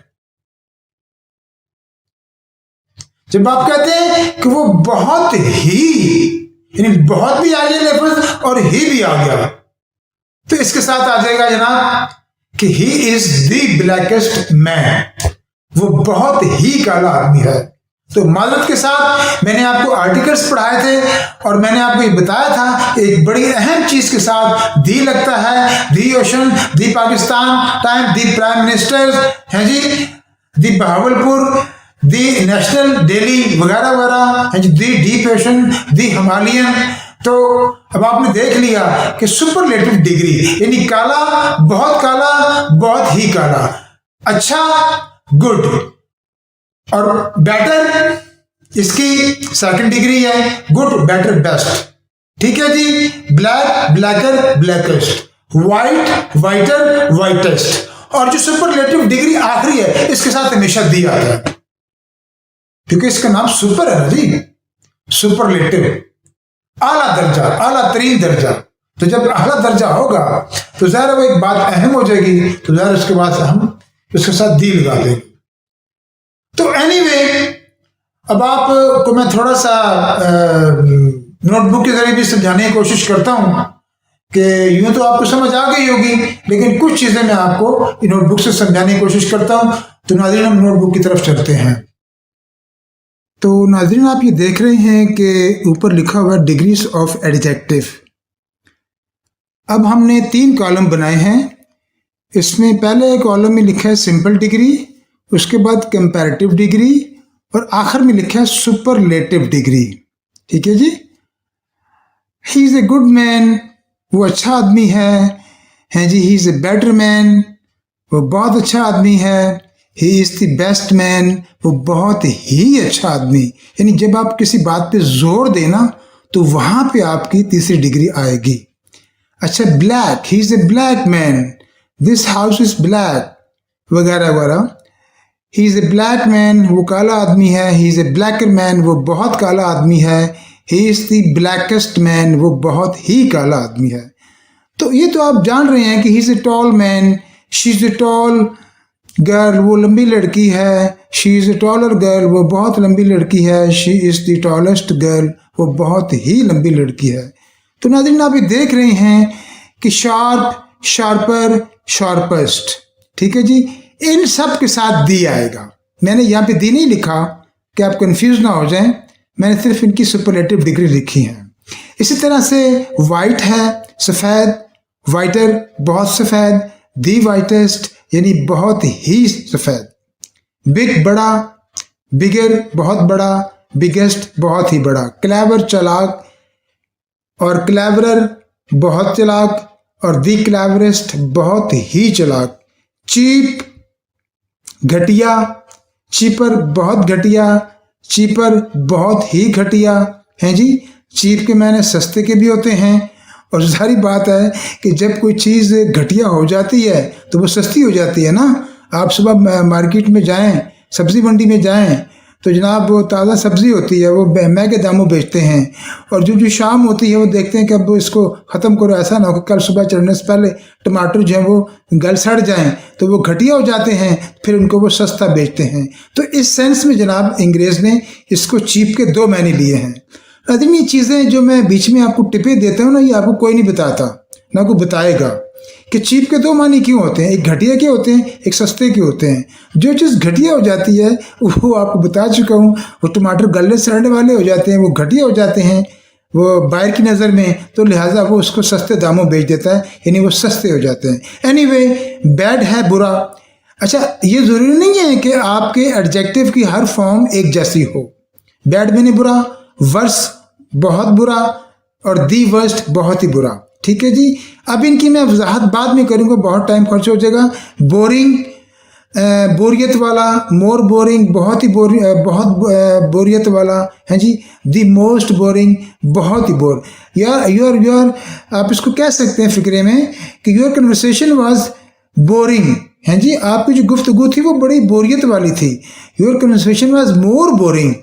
जब आप कहते हैं कि वो बहुत ही, यानी बहुत भी आ गया लफ्ज और ही भी आ गया, तो इसके साथ आ जाएगा जनाब कि ही इज द ब्लैकेस्ट मैन, वो बहुत ही काला आदमी है। तो माजरत के साथ मैंने आपको आर्टिकल्स पढ़ाए थे और मैंने आपको ये बताया था एक बड़ी अहम चीज के साथ दी लगता है, the ocean, the Pakistan time, the prime minister है जी, the Bahawalpur, the national daily वगैरह वगैरह है जी, the deep ocean, the Himalayan. तो अब आपने देख लिया कि सुपरलेटिव डिग्री यानी काला, बहुत ही काला, अच्छा, गुड, और बेटर इसकी सेकंड डिग्री है, गुड, बेटर, बेस्ट। ठीक है जी। Black, blacker, blackest, white, whiter, whitest, और जो सुपरलेटिव डिग्री आखिरी है इसके साथ हमेशा दी आता है क्योंकि इसका नाम सुपर है ना जी, सुपरलेटिव, आला दर्जा, आला तरीन दर्जा। तो जब आला दर्जा होगा तो ज़ाहिर वो एक बात अहम हो जाएगी, तो ज़ाहिर उसके बाद हम उसके साथ दी लगा देंगे। तो एनीवे, अब आपको मैं थोड़ा सा नोटबुक के जरिए भी समझाने की कोशिश करता हूं कि यूं तो आपको समझ आ गई होगी, लेकिन कुछ चीजें मैं आपको नोटबुक से समझाने की कोशिश करता हूं। तो नाज़रीन, हम नोटबुक की तरफ चलते हैं। तो नाज़रीन, आप ये देख रहे हैं कि ऊपर लिखा हुआ डिग्रीज ऑफ एडजेक्टिव। अब हमने 3 कॉलम बनाए हैं। इसमें पहले कॉलम में लिखा है सिंपल डिग्री, उसके बाद कंपैरेटिव डिग्री, और आखिर में लिखा है सुपरलेटिव डिग्री। ठीक है जी। He is a good man, वो अच्छा आदमी है जी। He is a better man, वो बहुत अच्छा आदमी है। He is the best man, वो बहुत ही अच्छा आदमी। यानी जब आप किसी बात पे जोर देना तो वहां पे आपकी तीसरी डिग्री आएगी। अच्छा, black, he is A black man, this house is black, वगैरह वगैरह। ही इज़ ए ब्लैक मैन, वो काला आदमी है। He is A blacker man, वो बहुत काला आदमी है। He is the blackest man, वो बहुत ही काला आदमी है। तो ये तो आप जान रहे हैं कि he is a tall man, she is a tall girl, वो लंबी लड़की है। She is a taller girl, वो बहुत लंबी लड़की है। She is the tallest girl, वो बहुत ही लंबी लड़की है। तो नाज़रीन, आप ये देख रहे हैं कि शार्प, शार्पर, शार्पेस्ट। ठीक है जी। इन सब के साथ दी आएगा। मैंने यहाँ पे दी नहीं लिखा कि आप कंफ्यूज ना हो जाएं, मैंने सिर्फ इनकी सुपरलेटिव डिग्री लिखी है। इसी तरह से वाइट है, सफ़ेद, वाइटर, बहुत सफ़ेद, दी वाइटेस्ट यानी बहुत ही सफ़ेद। बिग, बड़ा, बिगर, बहुत बड़ा, बिगेस्ट, बहुत ही बड़ा। क्लेवर, चालाक, और क्लेवरर, बहुत चालाक, और दी क्लेवरेस्ट, बहुत ही चालाक। चीप, घटिया, चीपर, बहुत घटिया, चीपर, बहुत ही घटिया हैं जी। चीप के मायने सस्ते के भी होते हैं, और सारी बात है कि जब कोई चीज़ घटिया हो जाती है तो वो सस्ती हो जाती है ना। आप सुबह मार्केट में जाएं, सब्ज़ी मंडी में जाएं, तो जनाब वो ताज़ा सब्ज़ी होती है वो महंगे दामों बेचते हैं, और जो शाम होती है वो देखते हैं कि अब वो इसको ख़त्म करो, ऐसा ना हो कि कल सुबह चढ़ने से पहले टमाटर जो हैं वो गल सड़ जाएं, तो वो घटिया हो जाते हैं, फिर उनको वो सस्ता बेचते हैं। तो इस सेंस में जनाब अंग्रेज़ ने इसको चीप के 2 मायने लिए हैं। नाज़रीन, ये चीज़ें जो मैं बीच में आपको टिपें देता हूँ ना, ये आपको कोई नहीं बताता, ना कोई बताएगा कि चीप के 2 मानी क्यों होते हैं। एक घटिया के होते हैं, एक सस्ते के होते हैं। जो चीज़ घटिया हो जाती है वो आपको बता चुका हूँ, वो टमाटर गलने सड़ने वाले हो जाते हैं, वो घटिया हो जाते हैं वो बाहर की नज़र में, तो लिहाजा वो उसको सस्ते दामों बेच देता है, यानी वो सस्ते हो जाते हैं। एनीवे, बैड है, बुरा। अच्छा, ये ज़रूरी नहीं है कि आपके एडजेक्टिव की हर फॉर्म एक जैसी हो। बैड में नहीं बुरा, वर्स बहुत बुरा, और दी वर्स्ट बहुत ही बुरा। ठीक है जी। अब इनकी मैं वजाहत बाद में करूँगा, बहुत टाइम खर्च हो जाएगा। बोरिंग, बोरियत वाला, मोर बोरिंग, बहुत ही बहुत बोरियत वाला है जी। दी मोस्ट बोरिंग, बहुत ही बोर। योर आप इसको कह सकते हैं फिक्रे में कि योर कन्वर्सेशन वाज बोरिंग है जी। आपकी जो गुफ्तगू थी वो बड़ी बोरियत वाली थी। Your conversation was more boring,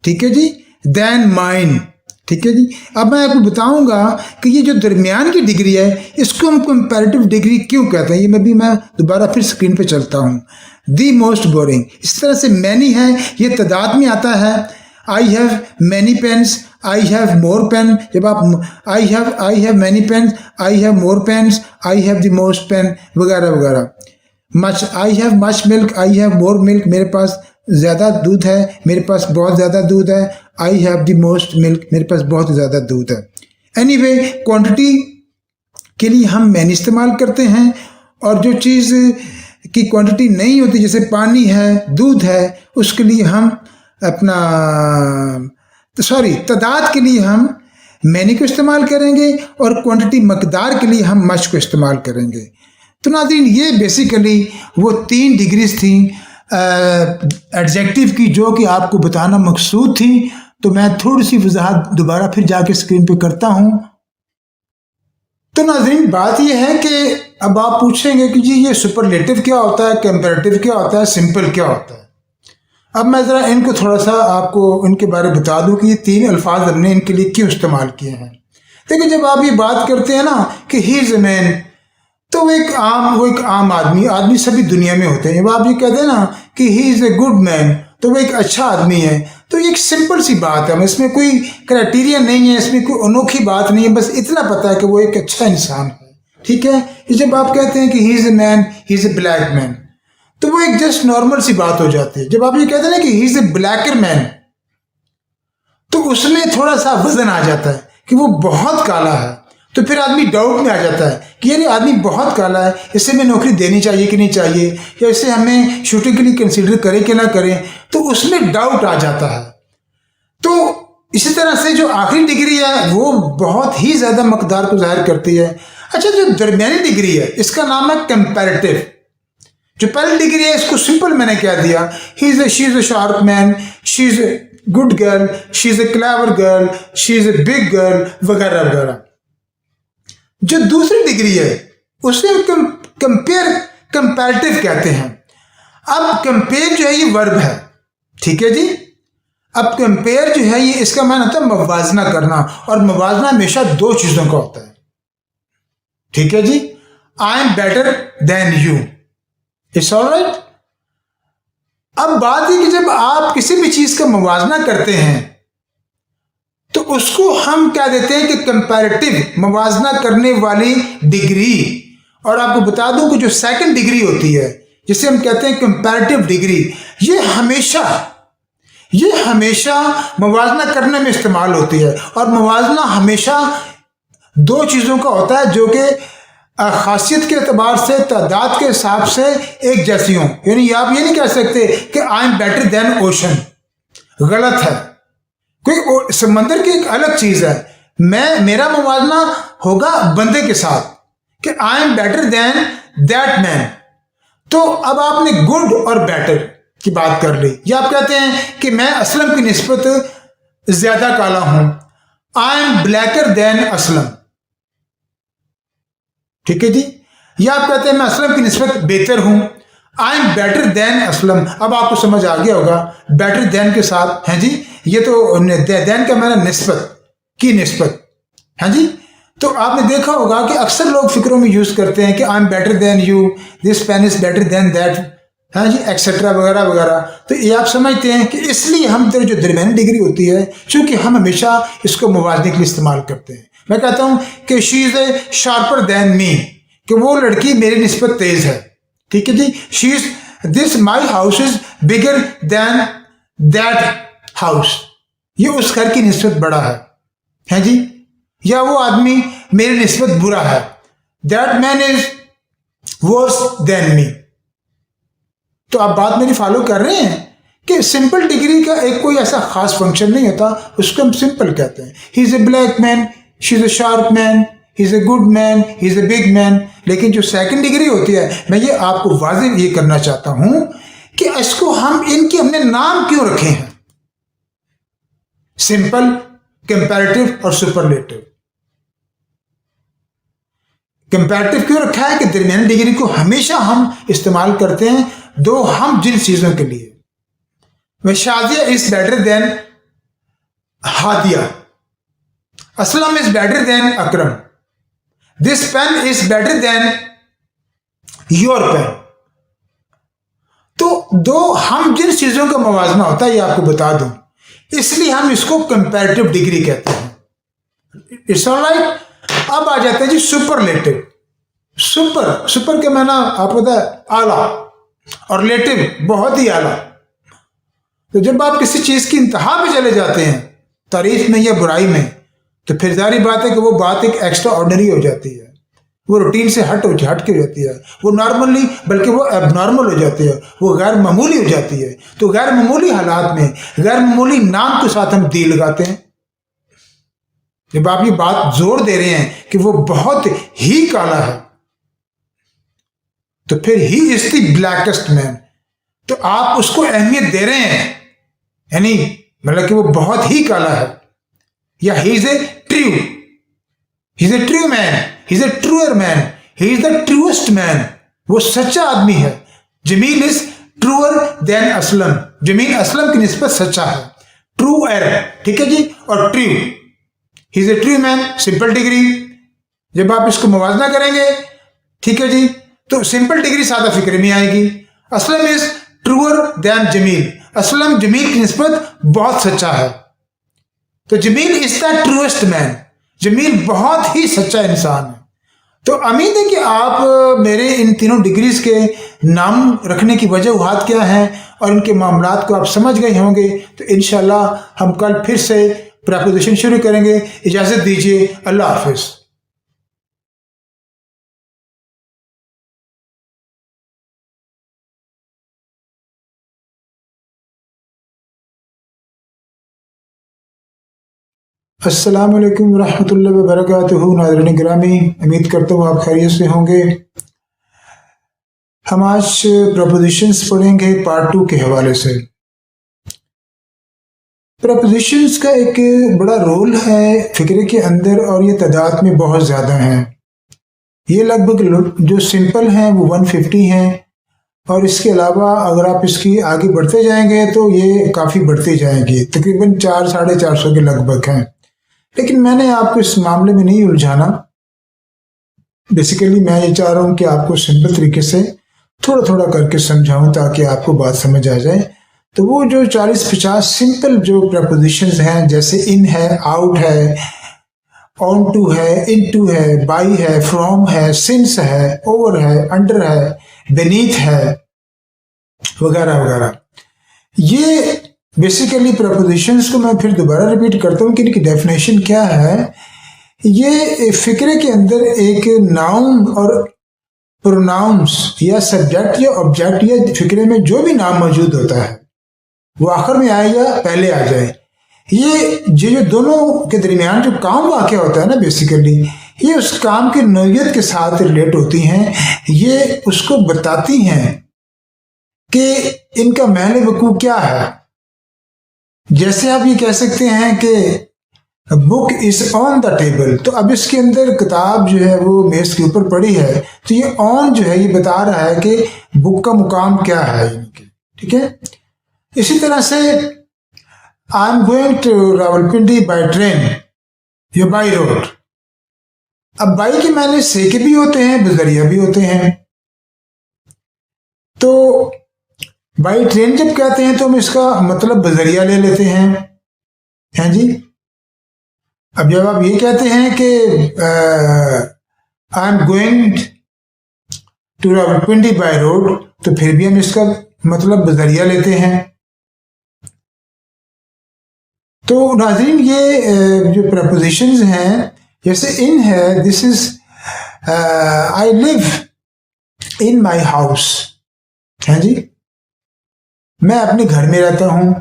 ठीक है जी, देन माइन। ठीक है जी। अब मैं आपको बताऊंगा कि ये जो दरमियान की डिग्री है इसको हम कंपैरेटिव डिग्री क्यों कहते हैं। ये मैं दोबारा फिर स्क्रीन पे चलता हूँ। दी मोस्ट बोरिंग, इस तरह से मैनी है, ये तादाद में आता है। I have many pens, I have more pen. जब आप I have many pens, I have more pens, I have the most pen, वगैरह वगैरह। Much, I have much milk, I have more milk, मेरे पास ज़्यादा दूध है, मेरे पास बहुत ज़्यादा दूध है, I have the most milk, मेरे पास बहुत ज़्यादा दूध है। एनीवे क्वांटिटी के लिए हम मैन इस्तेमाल करते हैं, और जो चीज़ की क्वांटिटी नहीं होती जैसे पानी है, दूध है, उसके लिए हम अपना तादाद के लिए हम मैनी को इस्तेमाल करेंगे, और क्वांटिटी मकदार के लिए हम मच को इस्तेमाल करेंगे। तो नाज़रीन, ये बेसिकली वो 3 डिग्रीज थी एडजेक्टिव की जो कि आपको बताना मकसूद थी। तो मैं थोड़ी सी वजाहत दोबारा फिर जाके स्क्रीन पे करता हूँ। तो नाज़रीन, बात यह है कि अब आप पूछेंगे कि जी ये सुपरलेटिव क्या होता है, कंपैरेटिव क्या होता है, सिंपल क्या होता है। अब मैं ज़रा इनको थोड़ा सा आपको इनके बारे में बता दूं कि ये 3 अल्फाज हमने इनके लिए क्यों इस्तेमाल किए हैं। देखिए, जब आप ये बात करते हैं ना कि ही इज़ ए मैन, तो वो एक आम आदमी सभी दुनिया में होते हैं। जब आप ये कहते हैं ना कि he is a good man, तो वो एक अच्छा आदमी है। तो ये एक सिंपल सी बात है, इसमें कोई क्राइटेरिया नहीं है, इसमें कोई अनोखी बात नहीं है, बस इतना पता है कि वो एक अच्छा इंसान है। ठीक है। जब आप कहते हैं कि he is a man, he is A black man, तो वो एक जस्ट नॉर्मल सी बात हो जाती है। जब आप ये कहते हैं ना कि he is A blacker man, तो उसमें थोड़ा सा वजन आ जाता है कि वो बहुत काला है। तो फिर आदमी डाउट में आ जाता है कि यार आदमी बहुत काला है, इसे हमें नौकरी देनी चाहिए कि नहीं चाहिए, या इसे हमें शूटिंग के लिए कंसीडर करें कि ना करें, तो उसमें डाउट आ जाता है। तो इसी तरह से जो आखिरी डिग्री है वो बहुत ही ज़्यादा मकदार को जाहिर करती है। अच्छा, जो दरमियानी डिग्री है इसका नाम है कंपैरेटिव। जो पहली डिग्री है इसको सिंपल मैंने क्या दिया, she is a sharp man, she is a good girl, she is a clever girl, she is a big girl, वगैरह वगैरह। जो दूसरी डिग्री है उसे हम कंपैरेटिव कहते हैं। अब कंपेयर जो है ये वर्ब है, ठीक है जी। अब कंपेयर जो है ये इसका माना होता है मवाजना करना, और मवाजना हमेशा 2 चीजों का होता है, ठीक है जी। I am better than you, it's alright. अब बात है कि जब आप किसी भी चीज का मवाजना करते हैं तो उसको हम क्या देते हैं कि कंपैरेटिव, मवाजना करने वाली डिग्री। और आपको बता दूं कि जो सेकंड डिग्री होती है जिसे हम कहते हैं कंपैरेटिव डिग्री, ये हमेशा मवाजना करने में इस्तेमाल होती है। और मवाजना हमेशा 2 चीज़ों का होता है जो कि खासियत के अतबार से, तादाद के हिसाब से एक जैसी हों। यानी आप ये नहीं कह सकते कि I am better then ocean, गलत है। कोई समंदर की एक अलग चीज़ है, मेरा मवाजना होगा बंदे के साथ कि I am better than that man. तो अब आपने गुड और बेटर की बात कर ली, या आप कहते हैं कि मैं असलम की निस्बत ज्यादा काला हूं, I am blacker than Aslam, ठीक है जी। या आप कहते हैं मैं असलम की निस्बत बेहतर हूं, I am better then Aslam. अब आपको समझ आ गया होगा बेटर देन के साथ, हैं जी, ये तो देन का मैंने निस्बत की निस्बत, हैं जी। तो आपने देखा होगा कि अक्सर लोग फिक्रों में यूज करते हैं कि I am better than you, this pen is better than that, हाँ जी, एक्सेट्रा वगैरह वगैरह। तो ये आप समझते हैं कि इसलिए हम जो दरमियानी डिग्री होती है, चूंकि हम हमेशा इसको मुवाजने के लिए इस्तेमाल करते हैं। मैं कहता हूं कि she is a sharper than me, कि वो लड़की मेरी निस्बत तेज है, ठीक है जी। She is this my house is bigger than that house, ये उस घर की निस्बत बड़ा है जी। या वो आदमी मेरी निस्बत बुरा है, that man is worse than me. तो आप बात मेरी फॉलो कर रहे हैं कि सिंपल डिग्री का एक कोई ऐसा खास फंक्शन नहीं होता, उसको हम सिंपल कहते हैं। ही is A black man, she is A sharp man, he is a good man, he is a big man. लेकिन जो सेकंड डिग्री होती है, मैं ये आपको वाज़ेह ये करना चाहता हूं कि इसको हमने नाम क्यों रखे हैं, सिंपल, कंपैरेटिव और सुपरलेटिव। कंपैरेटिव क्यों रखा है कि दरमियानी डिग्री को हमेशा हम इस्तेमाल करते हैं दो हम जिन चीजों के लिए। वह Shadia is better than Hadia, Aslam is better than Akram, this pen is better than your pen. तो दो हम जिन चीजों का मवाजना होता है, ये आपको बता दूं, इसलिए हम इसको कंपैरेटिव डिग्री कहते हैं। It's alright. अब आ जाते हैं जी सुपरलेटिव। सुपर के माना आपको पता है आला, और लेटिव बहुत ही आला। तो जब आप किसी चीज़ की इंतहा पे चले जाते हैं, तारीफ में या बुराई में, तो फिर जारी बात है कि वो बात एक एक्स्ट्रा ऑर्डनरी हो जाती है, वो रूटीन से हट के हो जाती है, वो नॉर्मली बल्कि वो एबनॉर्मल हो जाती है, वो गैर मामूली हो जाती है। तो गैर मामूली हालात में गैर मामूली नाम के साथ हम दी लगाते हैं। जब आप ये बात जोर दे रहे हैं कि वो बहुत ही काला है, तो फिर ही इज द ब्लैकेस्ट मैन, तो आप उसको अहमियत दे रहे हैं, यानी मतलब कि वो बहुत ही काला है, या he is a true, he is a true man, he is a truer man, he is the truest man, वो सच्चा आदमी है। Jameel is truer than Aslam, Jameel Aslam की निस्बत सच्चा है, ट्रूअर, ठीक है जी, और true, he is a true man, simple degree. जब आप इसको मुवाजना करेंगे, ठीक है जी, तो सिंपल डिग्री सादा फिक्र में आएगी। Aslam is truer than Jameel, Aslam Jameel की निस्बत बहुत सच्चा है, तो Jameel is the truest man, Jameel बहुत ही सच्चा इंसान है। तो उम्मीद है कि आप मेरे इन तीनों डिग्रीज के नाम रखने की वजह क्या है और इनके मामलात को आप समझ गए होंगे। तो इंशाल्लाह हम कल फिर से प्रेपोजिशन शुरू करेंगे। इजाज़त दीजिए, अल्लाह हाफिज़। अस्सलाम वालेकुम रहमतुल्लाहि व बरकातुहू। नाज़रीन गिरामी, उम्मीद करता हूँ आप खैरियत से होंगे। हम आज प्रपोजिशंस पढ़ेंगे पार्ट 2 के हवाले से। प्रपोजिशंस का एक बड़ा रोल है फिक्रे के अंदर और ये तादाद में बहुत ज़्यादा हैं। ये लगभग जो सिंपल हैं वो 150 हैं, और इसके अलावा अगर आप इसकी आगे बढ़ते जाएंगे तो ये काफ़ी बढ़ती जाएंगी, तकरीबन 400-450 के लगभग हैं। लेकिन मैंने आपको इस मामले में नहीं उलझाना। बेसिकली मैं ये चाह रहा हूँ कि आपको सिंपल तरीके से थोड़ा थोड़ा करके समझाऊं ताकि आपको बात समझ आ जाए। तो वो जो 40-50 सिंपल जो प्रपोजिशंस हैं, जैसे इन है, आउट है, ऑन टू है, इन टू है, बाई है, फ्रॉम है, सिंस है, ओवर है, अंडर है, बेनीथ है, वगैरह वगैरह, ये बेसिकली प्रपोजिशंस को मैं फिर दोबारा रिपीट करता हूँ कि इनकी डेफिनेशन क्या है। ये फिक्रे के अंदर एक नाउन और प्रोनाउंस या सब्जेक्ट या ऑब्जेक्ट या फिक्रे में जो भी नाम मौजूद होता है वो आखिर में आए या पहले आ जाए, ये जो दोनों के दरमियान जो काम वाक़ होता है ना, बेसिकली ये उस काम की नौइयत के साथ रिलेट होती हैं। ये उसको बताती हैं कि इनका महल वकूअ क्या है। जैसे आप ये कह सकते हैं कि book is on the table, तो अब इसके अंदर किताब जो है वो मेज के ऊपर पड़ी है, तो ये ऑन जो है ये बता रहा है कि बुक का मुकाम क्या है इनकी, ठीक है। इसी तरह से I am going to Rawalpindi by train या बाई रोड। अब बाई के माने से के भी होते हैं, बजरिया भी होते हैं। तो बाई ट्रेन जब कहते हैं तो हम इसका मतलब बजरिया ले लेते हैं जी। अब जब आप ये कहते हैं कि I am going to Rawalpindi by road, तो फिर भी हम इसका मतलब बजरिया लेते हैं। तो नाज़रीन, ये जो प्रपोजिशंस हैं, जैसे इन है, this is I live in my house, है जी, मैं अपने घर में रहता हूं।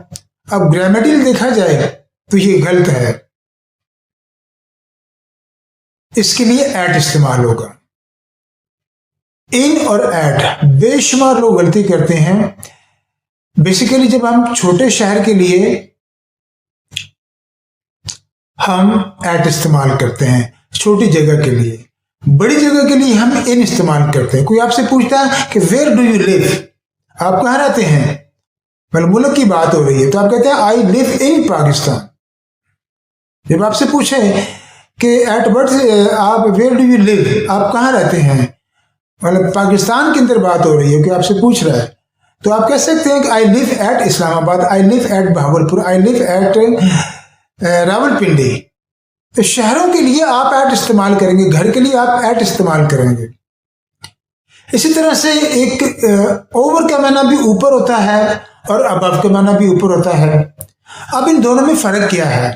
अब ग्रामेटिकल देखा जाए तो ये गलत है, इसके लिए एट इस्तेमाल होगा। इन और एट बेशुमार लोग गलती करते हैं। बेसिकली जब हम छोटे शहर के लिए हम एट इस्तेमाल करते हैं, छोटी जगह के लिए। बड़ी जगह के लिए हम इन इस्तेमाल करते हैं। कोई आपसे पूछता है कि वेयर डू यू लिव, आप कहाँ रहते हैं, मतलब मुल्क की बात हो रही है, तो आप कहते हैं आई लिव इन पाकिस्तान। जब आपसे पूछे कि एट बर्थ आप वेयर डू यू लिव, आप कहाँ रहते हैं, मतलब पाकिस्तान के अंदर बात हो रही है कि आपसे पूछ रहा है, तो आप कह सकते हैं कि I live at Islamabad, I live at Bahawalpur, I live at Rawalpindi. तो शहरों के लिए आप एट इस्तेमाल करेंगे, घर के लिए आप एट इस्तेमाल करेंगे। इसी तरह से एक ओवर का माना भी ऊपर होता है और अबव का माना भी ऊपर होता है। अब इन दोनों में फर्क क्या है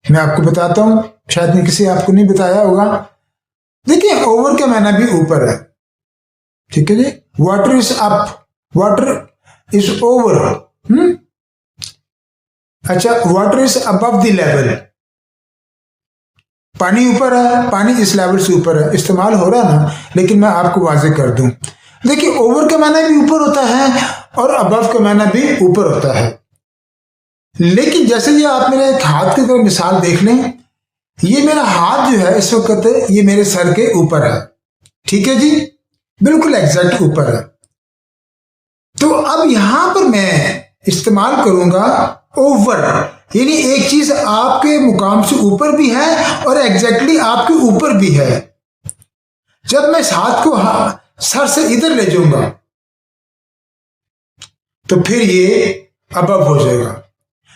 मैं आपको बताता हूं, शायद मैं किसी आपको नहीं बताया होगा। देखिए ओवर का माना भी ऊपर है, ठीक है जी। Water is up, water is over, अच्छा water is above the level, पानी ऊपर है, पानी इस लेवल से ऊपर है, इस्तेमाल हो रहा है ना, लेकिन मैं आपको वाजे कर दूं। देखिए ओवर का माना भी ऊपर होता है और अबव का माना भी ऊपर होता है। लेकिन जैसे ये आप मेरे एक हाथ की तरह मिसाल देख लें, ये मेरा हाथ जो है इस वक्त ये मेरे सर के ऊपर है, ठीक है जी, बिल्कुल एग्जैक्ट ऊपर है। तो अब यहां पर मैं इस्तेमाल करूंगा ओवर, यानी एक चीज आपके मुकाम से ऊपर भी है और एग्जैक्टली आपके ऊपर भी है। जब मैं इस हाथ को सर से इधर ले जाऊंगा तो फिर ये अबव हो जाएगा,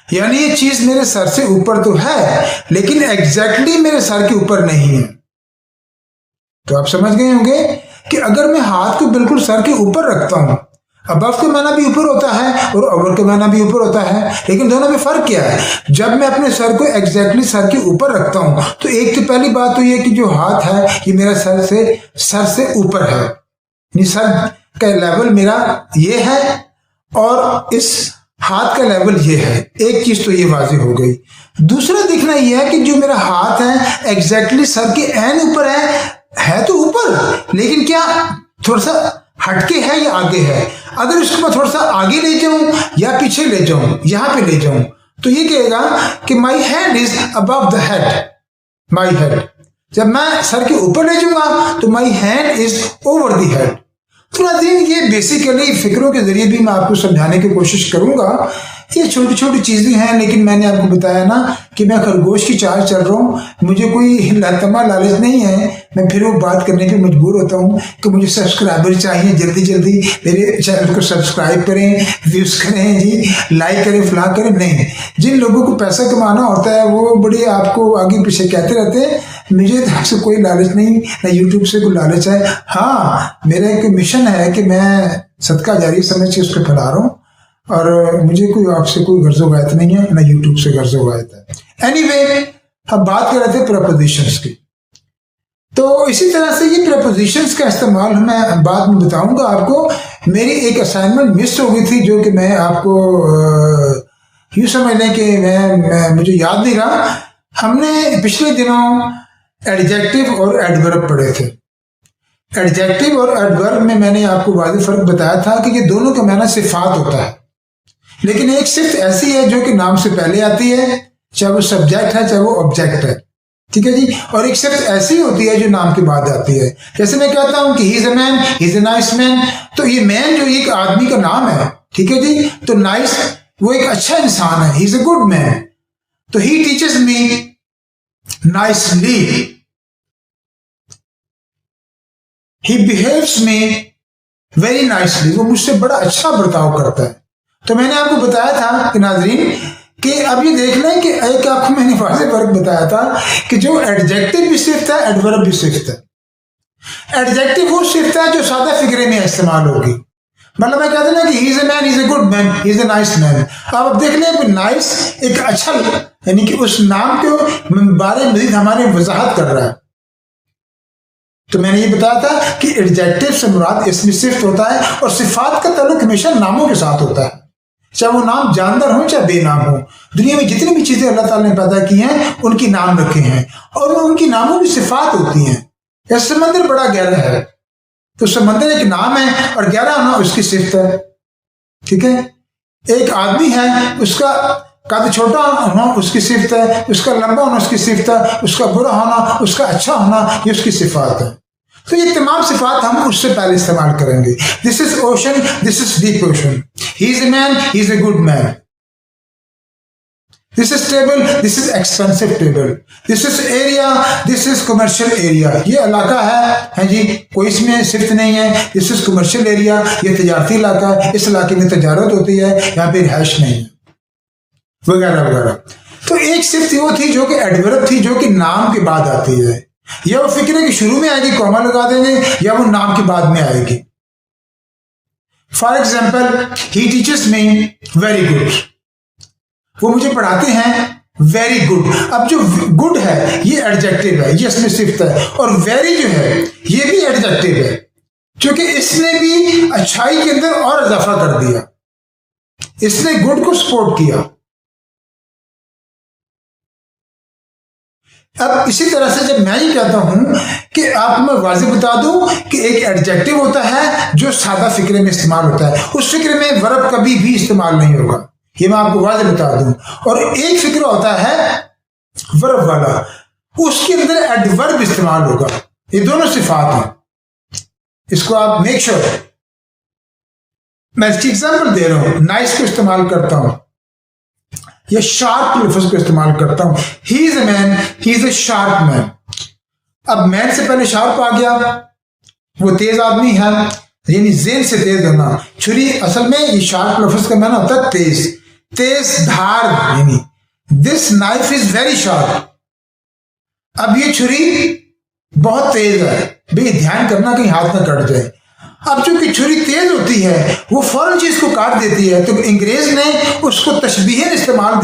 यानी ये चीज मेरे सर से ऊपर तो है लेकिन एग्जैक्टली मेरे सर के ऊपर नहीं है। तो आप समझ गए होंगे कि अगर मैं हाथ को बिल्कुल सर के ऊपर रखता हूं, अबव का माना भी ऊपर होता है और ओवर का माना भी ऊपर होता है, लेकिन दोनों में फर्क क्या है। जब मैं अपने सर को एग्जैक्टली सर के ऊपर रखता हूं तो एक तो पहली बात तो ये कि जो हाथ है ये मेरा सर से ऊपर है, यानी सर का लेवल मेरा ये है और इस हाथ का लेवल ये है। एक चीज तो ये वाज़ेह हो गई। दूसरा देखना यह है कि जो मेरा हाथ है एग्जैक्टली सर के एन ऊपर है तो ऊपर, लेकिन क्या थोड़ा सा हटके है या आगे है। अगर इसको मैं थोड़ा सा आगे ले जाऊं या पीछे ले जाऊं, यहां पे ले जाऊं, तो ये कहेगा कि my hand is above the head, my head. जब मैं सर के ऊपर ले जाऊंगा तो my hand is over the head. तो नाज़रीन ये बेसिकली फिक्रों के जरिए भी मैं आपको समझाने की कोशिश करूंगा। ये छोटी छोटी चीजें हैं, लेकिन मैंने आपको बताया ना कि मैं खरगोश की चाल चल रहा हूँ, मुझे कोई लातमा लालच नहीं है। मैं फिर वो बात करने पे मजबूर होता हूँ कि मुझे सब्सक्राइबर चाहिए, जल्दी जल्दी मेरे चैनल को सब्सक्राइब करें, व्यूज करें जी, लाइक करें, फला करें। नहीं, जिन लोगों को पैसा कमाना होता है वो बड़ी आपको आगे पीछे कहते रहते हैं। मुझे आपसे कोई लालच नहीं, ना यूट्यूब से कोई लालच है। हाँ, मेरा एक मिशन है कि मैं सदका जारी समझ के उसको फैला रहा हूँ और मुझे कोई आपसे कोई गर्जो गायत नहीं है, ना यूट्यूब से गर्जो गायत है। एनीवे, हम बात कर रहे थे प्रपोजिशंस की। तो इसी तरह से ये प्रपोजिशंस का इस्तेमाल मैं बाद में बताऊंगा आपको। मेरी एक असाइनमेंट मिस हो गई थी जो कि मैं आपको यूँ समझ लें कि मुझे याद नहीं रहा। हमने पिछले दिनों एडजेक्टिव और एडवर्ब पढ़े थे। एडजेक्टिव और एडवर्ब में मैंने आपको वाज़ेह फर्क बताया था कि ये दोनों का माना सिफात होता है, लेकिन एक सिफ्त ऐसी है जो कि नाम से पहले आती है, चाहे वो सब्जेक्ट है चाहे वो ऑब्जेक्ट है, ठीक है जी। और एक सिफ्त ऐसी होती है जो नाम के बाद आती है। जैसे मैं कहता हूं कि ही is a man, he is a nice man, तो ये मैन जो एक आदमी का नाम है, ठीक है जी, तो नाइस वो एक अच्छा इंसान है, he is a good man. तो he teaches me nicely, he behaves me very nicely, वो मुझसे बड़ा अच्छा बर्ताव करता है। तो मैंने आपको बताया था कि नाजरीन कि अब ये देख लें कि एक आपको मैंने वाज़ेह फर्क बताया था कि जो एडजेक्टिव भी सिफ्त है, एडवर्ब भी सिफ्त है। एडजेक्टिव वो सिफ्त है जो सादा फिक्रे में इस्तेमाल होगी। मतलब मैं कहता ना कि ही is a man, he is a good man, he is a nice man. अब देख लें कि नाइस एक अच्छा, यानी कि उस नाम के बारे में मजीद हमारी वजाहत कर रहा है। तो मैंने ये बताया था कि एडजेक्टिव से मुराद इसमें सिफ्त होता है और सिफात का ताल्लुक हमेशा नामों के साथ होता है, चाहे वो नाम जानदार हो चाहे बेनाम हो। दुनिया में जितनी भी चीजें अल्लाह ताला ने पैदा की हैं उनकी नाम रखे हैं और उनकी नामों की सिफात होती हैं। जैसे समंदर बड़ा गहरा है तो समंदर एक नाम है और गहरा होना उसकी सिफ्त है, ठीक है। एक आदमी है, उसका कद छोटा होना उसकी सिफ्त है, उसका लंबा होना उसकी सिफ्त है, उसका बुरा होना, उसका अच्छा होना, ये उसकी सिफात है। तो ये तमाम सिफात हम उससे पहले इस्तेमाल करेंगे। This is ocean, this is deep ocean, he is a man, he is a good man, this is table, this is expensive table, this is area, this is commercial area. ये इलाका है जी, कोई इसमें सिफ्त नहीं है, दिस इज कमर्शियल एरिया, ये तजारती इलाका है, इस इलाके में तजारत होती है, यहाँ पे रिहाइश नहीं है, वगैरह वगैरह। तो एक सिफ्त वो थी जो कि एडवर्ब थी, जो कि नाम के बाद आती है, या वो फिक्रे के शुरू में आएगी, कॉमा लगा देंगे, या वो नाम के बाद में आएगी। For example, he teachers me very good, वो मुझे पढ़ाते हैं वेरी गुड। अब जो गुड है ये एडजेक्टिव है, ये इसमें सिफ्त है, और वेरी जो है ये भी एडजेक्टिव है, क्योंकि इसने भी अच्छाई के अंदर और इजाफा कर दिया, इसने गुड को सपोर्ट किया। अब इसी तरह से जब मैं ये कहता हूं कि आप मैं वाज़ेह बता दूं कि एक एडजेक्टिव होता है जो सादा फिक्रे में इस्तेमाल होता है, उस फिक्रे में वर्ब कभी भी इस्तेमाल नहीं होगा, ये मैं आपको वाज़ेह बता दूं। और एक फिक्र होता है वर्ब वाला, उसके अंदर एडवर्ब इस्तेमाल होगा। ये दोनों सिफात हैं, इसको आप मेक श्योर। मैं इसकी एग्जाम्पल दे रहा हूं, नाइस को इस्तेमाल करता हूं या शार्प लफ्ज को इस्तेमाल करता हूं। ही is a man, he is A sharp man. अब मैन से पहले शार्प आ गया, वो तेज आदमी है, यानी जेन से तेज होना। छुरी असल में ये शार्प लफ्ज का माना होता है तेज, तेज धार, यानी this knife is very sharp. अब ये छुरी बहुत तेज है, भाई ध्यान करना कहीं हाथ ना कट जाए। अब चूंकि छुरी तेज होती है वो फौरन चीज को काट देती है, तो अंग्रेज ने उसको तशबीहन इस्तेमाल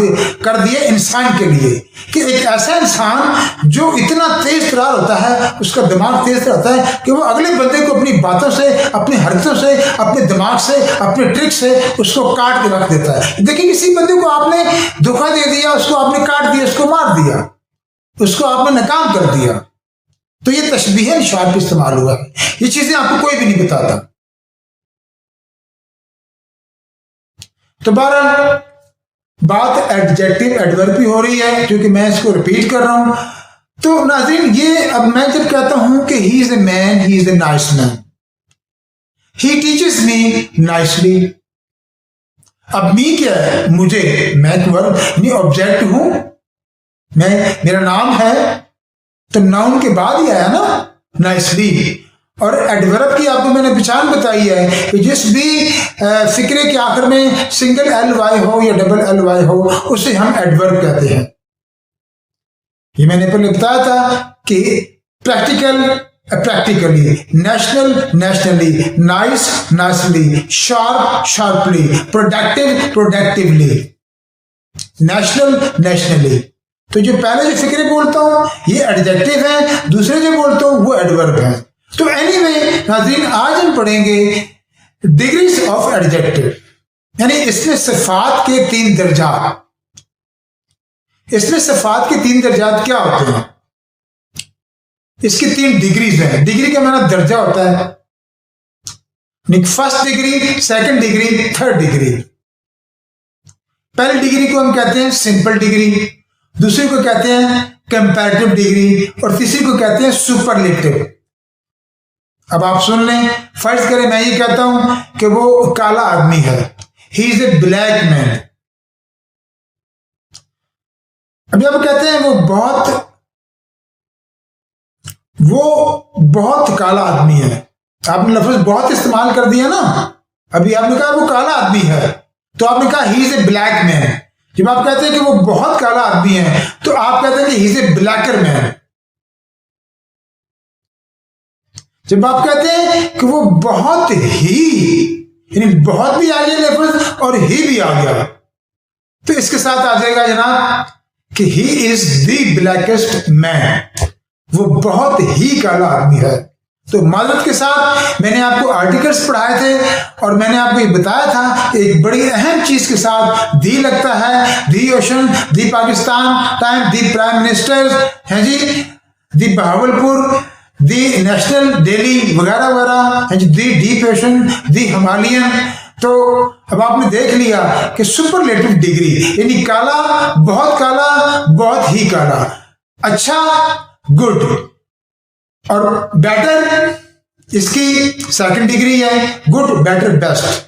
कर दिया इंसान के लिए कि एक ऐसा इंसान जो इतना तेज तरार होता है, उसका दिमाग तेज रहता है कि वो अगले बंदे को अपनी बातों से, अपनी हरकतों से, अपने दिमाग से, अपने ट्रिक से उसको काट के रख देता है। देखिए किसी बंदे को आपने धोखा दे दिया, उसको आपने काट दिया, उसको मार दिया, उसको आपने नाकाम कर दिया, तो ये तशबीहन शार्प इस्तेमाल हुआ है। ये चीजें आपको कोई भी नहीं बताता। तो बहरहाल बात एडजेक्टिव एडवर्ब की हो रही है, क्योंकि मैं इसको रिपीट कर रहा हूं। तो नाज़रीन, ये अब मैं जब कहता हूं कि ही is a man, he is a nice man, he teaches me nicely. अब मी क्या है? मुझे, मैं वर्ब नहीं ऑब्जेक्ट हूं, मैं, मेरा नाम है, तो नाउन के बाद ही आया ना नाइसली। और एडवर्ब की आपको मैंने पहचान बताई है कि जिस भी फिक्रे के आखिर में सिंगल एल वाई हो या डबल एल वाई हो, उसे हम एडवर्ब कहते हैं। ये मैंने पहले बताया था कि practical practically, national nationally, nice nicely, sharp sharply, productive productively, national nationally. तो जो पहले जो फिक्रे बोलता हूं ये एडजेक्टिव है, दूसरे जो बोलता हूं वो एडवर्ब है। तो एनीवे नाज़रीन, आज हम पढ़ेंगे डिग्रीज ऑफ एडजेक्टिव, यानी इसमें सिफात के 3 दर्जा। इसमें सिफात के 3 दर्जात क्या होते हैं? इसकी 3 डिग्रीज हैं। डिग्री का माना दर्जा होता है, first degree, second degree, third degree. पहली डिग्री को हम कहते हैं सिंपल डिग्री, दूसरी को कहते हैं कंपैरेटिव डिग्री, और तीसरी को कहते हैं सुपरलेटिव। अब आप सुन लें, फर्ज करें मैं ये कहता हूं कि वो काला आदमी है, he is A black man. अभी आप कहते हैं वो बहुत काला आदमी है। आपने लफ्ज बहुत इस्तेमाल कर दिया ना, अभी आपने कहा वो काला आदमी है, तो आपने कहा ही इज ए ब्लैक मैन। जब आप कहते हैं कि वो बहुत काला आदमी है, तो आप कहते हैं कि ही इज ए ब्लैकर मैन। जब आप कहते हैं कि वो बहुत ही, यानी बहुत भी आ गया लफ्ज और ही भी आ गया, तो इसके साथ आ जाएगा जनाब कि ही इज द ब्लैकेस्ट मैन, वो बहुत ही काला आदमी है। तो माजरत के साथ मैंने आपको आर्टिकल्स पढ़ाए थे और मैंने आपको ये बताया था एक बड़ी अहम चीज के साथ दी लगता है, the ocean, the Pakistan time, the prime minister है जी, the Bahawalpur, the national daily वगैरह वगैरह है जी, the deep ocean, the Himalayan. तो अब आपने देख लिया कि सुपरलेटिव डिग्री यानी काला, बहुत ही काला, अच्छा, गुड, और बेटर इसकी सेकंड डिग्री है, गुड, बेटर, बेस्ट।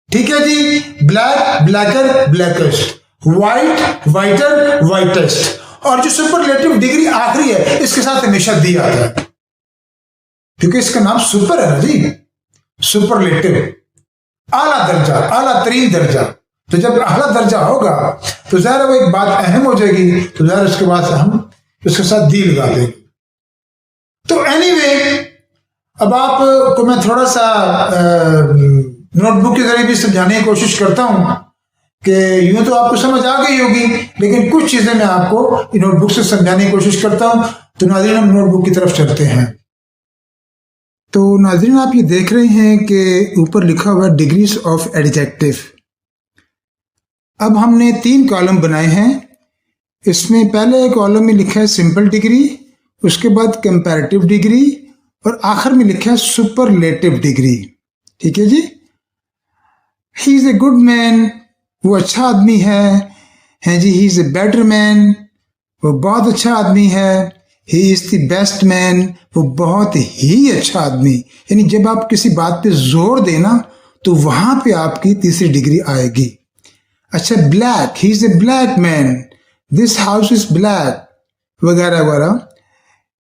ठीक है जी, black, blacker, blackest, white, whiter, whitest, और जो सुपरलेटिव डिग्री आखिरी है इसके साथ हमेशा दी आता है, क्योंकि इसका नाम सुपर है ना जी, सुपरलेटिव, आला दर्जा, आला तरीन दर्जा। तो जब आला दर्जा होगा तो ज़ाहिर वो एक बात अहम हो जाएगी, तो ज़ाहिर उसके बाद हम उसके साथ दी लगा देंगे। तो एनीवे, अब आपको मैं थोड़ा सा नोटबुक के जरिए भी समझाने की कोशिश करता हूं कि यूं तो आपको समझ आ गई होगी, लेकिन कुछ चीजें मैं आपको नोटबुक से समझाने की कोशिश करता हूं। तो नाज़रीन, हम नोटबुक की तरफ चलते हैं। तो नाज़रीन, आप ये देख रहे हैं कि ऊपर लिखा हुआ है डिग्रीज ऑफ एडजेक्टिव। अब हमने 3 कॉलम बनाए हैं। इसमें पहले कॉलम में लिखा है सिंपल डिग्री, उसके बाद कंपैरेटिव डिग्री और आखिर में लिखा है सुपरलेटिव डिग्री। ठीक है जी। He is a good man, वो अच्छा आदमी है जी। He is a better man, वो बहुत अच्छा आदमी है। He is the best man, वो बहुत ही अच्छा आदमी। यानी जब आप किसी बात पे जोर देना तो वहां पे आपकी तीसरी डिग्री आएगी। अच्छा, black, he is A black man, this house is black, वगैरह वगैरह।